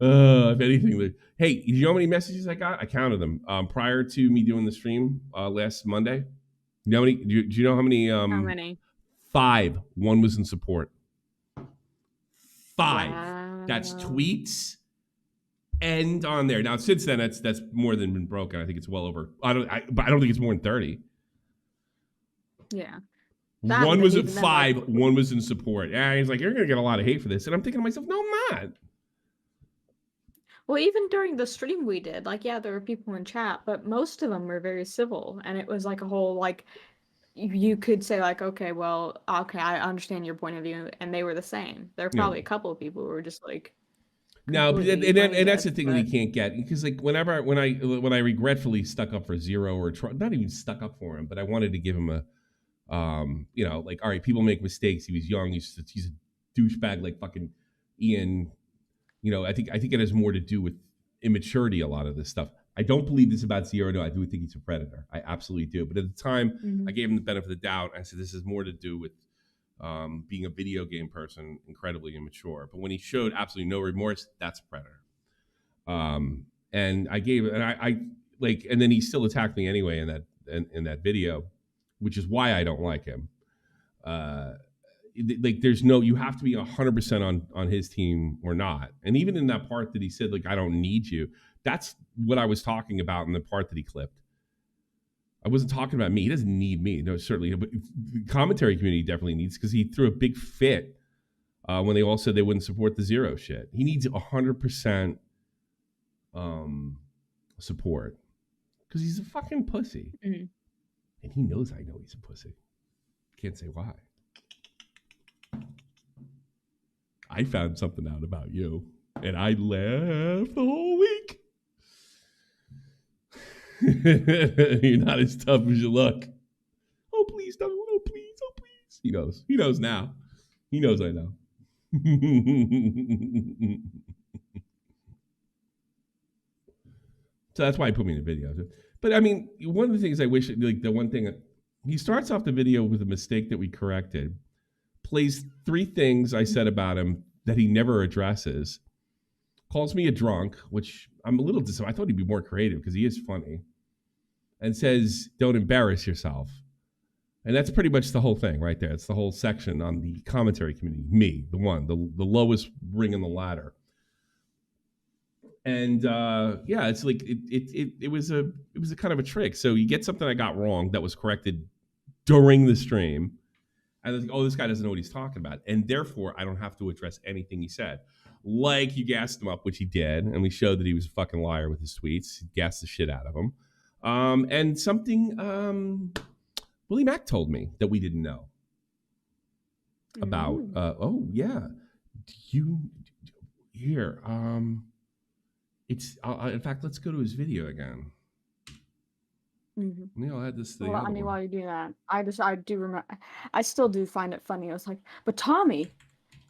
If anything, hey, do you know how many messages I got? I counted them prior to me doing the stream last Monday. You know how many? Do you know how many? How many? 5. One was in support. 5. Wow. That's tweets and on there. Now since then, that's more than been broken. I think it's well over. But I don't think it's more than 30. Yeah. One was at 5. One was in support. Yeah, he's like, you're gonna get a lot of hate for this, and I'm thinking to myself, no, I'm not. Well, even during the stream we did, like, yeah, there were people in chat, but most of them were very civil, and it was like a whole, like, you could say, like, okay, I understand your point of view, and they were the same. There were probably a couple of people who were just like, no, and that's the thing we can't get, because like when I regretfully stuck up for Zero or not even stuck up for him, but I wanted to give him a, like, all right, people make mistakes. He was young. He's a douchebag like fucking Ian. I think it has more to do with immaturity, a lot of this stuff. I don't believe this about Zero. No, I do think he's a predator. I absolutely do. But at the time, I gave him the benefit of the doubt. I said, this is more to do with being a video game person, incredibly immature. But when he showed absolutely no remorse, that's a predator. And I gave, and I like, and then he still attacked me anyway in that video, which is why I don't like him. Like, there's no, you have to be 100% on his team or not. And even in that part that he said, like, I don't need you, that's what I was talking about in the part that he clipped. I wasn't talking about me. He doesn't need me. No, certainly. But the commentary community definitely needs, because he threw a big fit when they all said they wouldn't support the Zero shit. He needs 100% support, because he's a fucking pussy. And he knows I know he's a pussy. Can't say why. I found something out about you, and I laughed the whole week. You're not as tough as you look. Oh, please don't. Oh, please. Oh, please. He knows. He knows now. He knows I know. So that's why he put me in the video. But I mean, one of the things I wish, like, the one thing, he starts off the video with a mistake that we corrected, plays 3 things I said about him that he never addresses, calls me a drunk, which I'm a little disappointed. I thought he'd be more creative because he is funny, and says, don't embarrass yourself. And that's pretty much the whole thing right there. It's the whole section on the commentary community. Me, the lowest ring in the ladder. And yeah, it's like it was a kind of a trick. So you get something I got wrong that was corrected during the stream, and it's like, oh, this guy doesn't know what he's talking about, and therefore I don't have to address anything he said. Like, you gassed him up, which he did, and we showed that he was a fucking liar with his tweets. He gassed the shit out of him. And something Willie Mack told me that we didn't know about. Oh yeah, it's in fact, let's go to his video again. I'll add this to the Well, I other mean, one. while you do that, I do remember. I still do find it funny. I was like, but Tommy,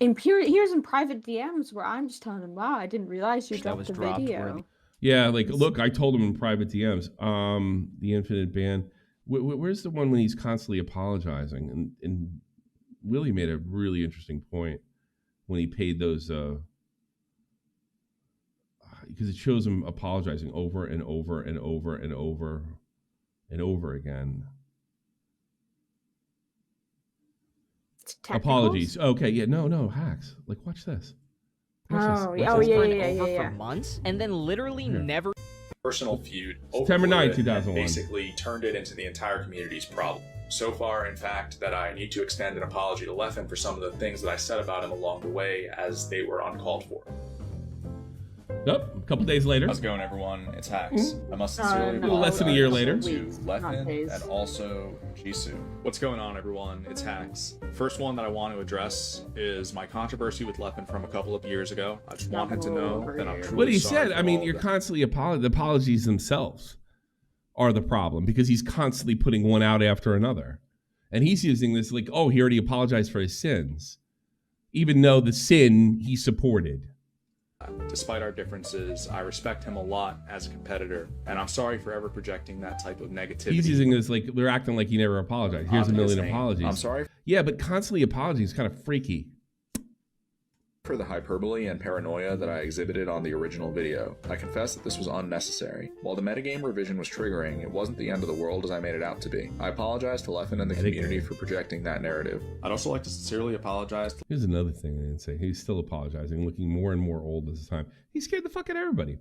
here's in private DMs where I'm just telling him, wow, I didn't realize you dropped the video. Yeah, like, look, I told him in private DMs, the infinite ban. Where's the one when he's constantly apologizing? And Willie made a really interesting point when he paid those, because it shows him apologizing over and over and over and over and over again. Apologies. Okay, yeah, no, hacks. Like, watch this. For months, and then literally never. Personal feud. September 9, 2001. Basically turned it into the entire community's problem. So far, in fact, that I need to extend an apology to Leffen for some of the things that I said about him along the way, as they were uncalled for. Yep, a couple days later. How's it going, everyone? It's Hacks. I must sincerely a little less than a year later. To Leffen and also Jisoo. What's going on, everyone? It's Hacks. First one that I want to address is my controversy with Leffen from a couple of years ago. I just want him to know that I'm truly What he sorry said, for I mean, all you're that. constantly the apologies themselves are the problem, because he's constantly putting one out after another. And he's using this like, oh, he already apologized for his sins, even though the sin he supported. Despite our differences, I respect him a lot as a competitor, and I'm sorry for ever projecting that type of negativity. He's using this like, they're acting like he never apologized. Here's a million apologies. I'm sorry. Yeah, but constantly apologizing is kind of freaky. For the hyperbole and paranoia that I exhibited on the original video. I confess that this was unnecessary. While the metagame revision was triggering, it wasn't the end of the world as I made it out to be. I apologize to Leffen and the community for projecting that narrative. I'd also like to sincerely apologize to Here's another thing I didn't say. He's still apologizing, looking more and more old as time. He scared the fuck out of everybody.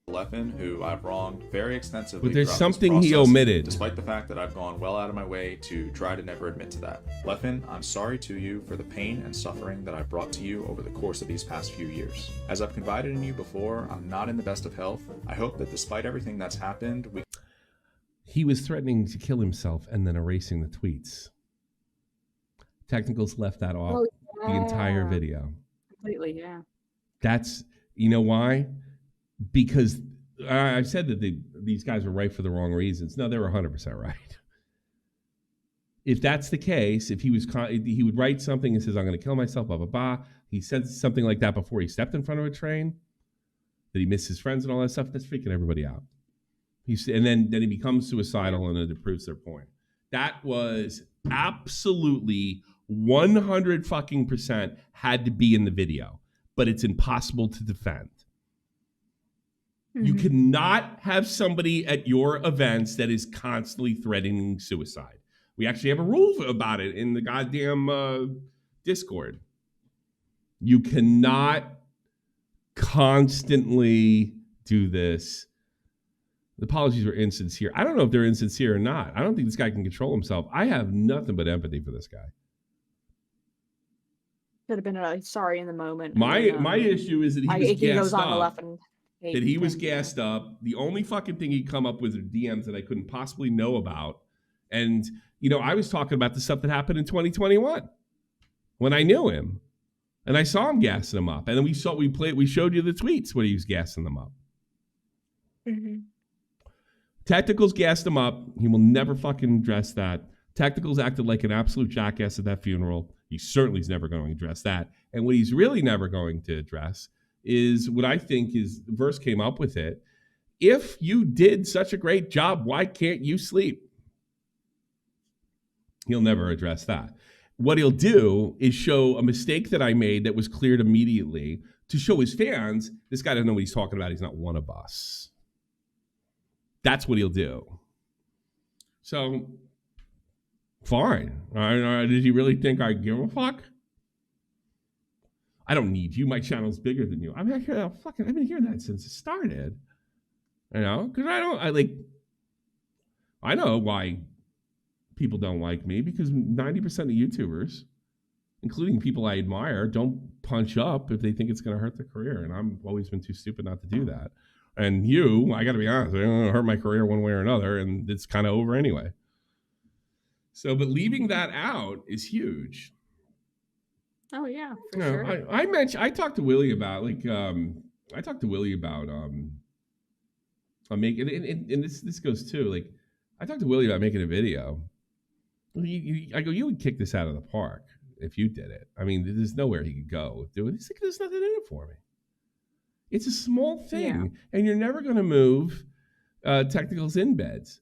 Leffen, who I've wronged very extensively. But there's throughout this something he process, omitted. Despite the fact that I've gone well out of my way to try to never admit to that. Leffen, I'm sorry to you for the pain and suffering that I brought to you over the course of these past few years. As I've confided in you before, I'm not in the best of health. I hope that despite everything that's happened, He was threatening to kill himself and then erasing the tweets. Technicals left that off the entire video. Completely, yeah. That's, you know why? Because I said that these guys were right for the wrong reasons. No, they were 100% right. If that's the case, if he would write something and says, I'm going to kill myself, blah, blah, blah. He said something like that before he stepped in front of a train. that he missed his friends and all that stuff. That's freaking everybody out. And then he becomes suicidal, and it proves their point. That was absolutely 100% had to be in the video, but it's impossible to defend. You cannot have somebody at your events that is constantly threatening suicide. We actually have a rule about it in the goddamn Discord. You cannot constantly do this. The apologies were insincere. I don't know if they're insincere or not. I don't think this guy can control himself. I have nothing but empathy for this guy. Could have been sorry in the moment. My issue is that he was gassed up. That he was gassed up. The only fucking thing he'd come up with are DMs that I couldn't possibly know about. And, I was talking about the stuff that happened in 2021 when I knew him. And I saw him gassing him up. And then we showed you the tweets when he was gassing them up. Tacticals gassed him up. He will never fucking address that. Tacticals acted like an absolute jackass at that funeral. He certainly is never going to address that. And what he's really never going to address is what I think is, the verse came up with it. If you did such a great job, why can't you sleep? He'll never address that. What he'll do is show a mistake that I made that was cleared immediately to show his fans, this guy doesn't know what he's talking about. He's not one of us. That's what he'll do. So, fine. Did he really think I give a fuck? I don't need you. My channel's bigger than you. I've been hearing that since it started. Because I know why people don't like me, because 90% of YouTubers, including people I admire, don't punch up if they think it's going to hurt their career. And I've always been too stupid not to do that. And I got to be honest, it's going to hurt my career one way or another, and it's kind of over anyway. So, but leaving that out is huge. Oh yeah, for sure. I talked to Willie about and this goes too. I talked to Willie about making a video. I go, you would kick this out of the park if you did it. I mean, there's nowhere he could go do it. He's like, there's nothing in it for me. It's a small thing, and you're never going to move technicals in beds.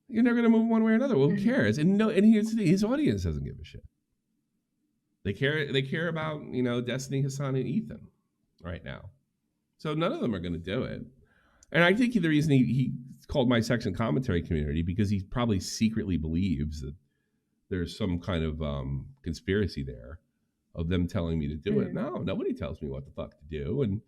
You're never going to move one way or another. Well, who cares? And here's the thing, his audience doesn't give a shit. They care about, Destiny, Hassan, and Ethan right now. So none of them are going to do it. And I think the reason he called my section commentary community, because he probably secretly believes that there's some kind of conspiracy there of them telling me to do it. No, nobody tells me what the fuck to do. And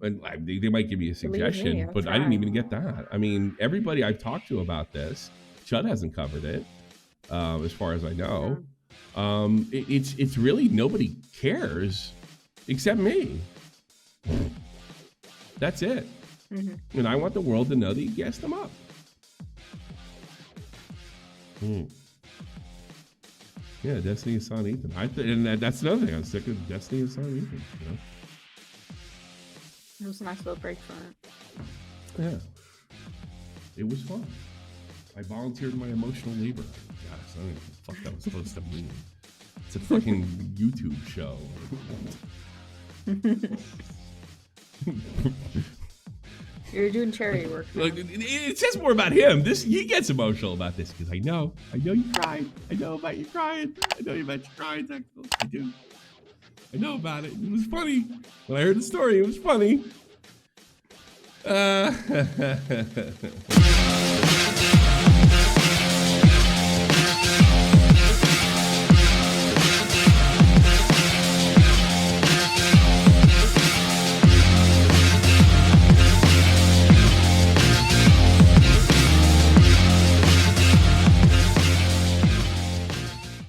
they might give me a suggestion, but I didn't even get that. I mean, everybody I've talked to about this, Chud hasn't covered it, as far as I know. It's really, nobody cares except me. That's it. And I want the world to know that you gassed them up. Yeah, Destiny is on Ethan. And that's another thing. I'm sick of Destiny is on Ethan. It was a nice little break from it. Yeah. It was fun. I volunteered my emotional labor. Gosh, I don't even know what the fuck that was supposed to mean. It's a fucking YouTube show. You're doing charity work. Look, it says more about him. He gets emotional about this because I know you cried. I know about you crying. I know about you crying. I do. I know about it. It was funny. When I heard the story, it was funny.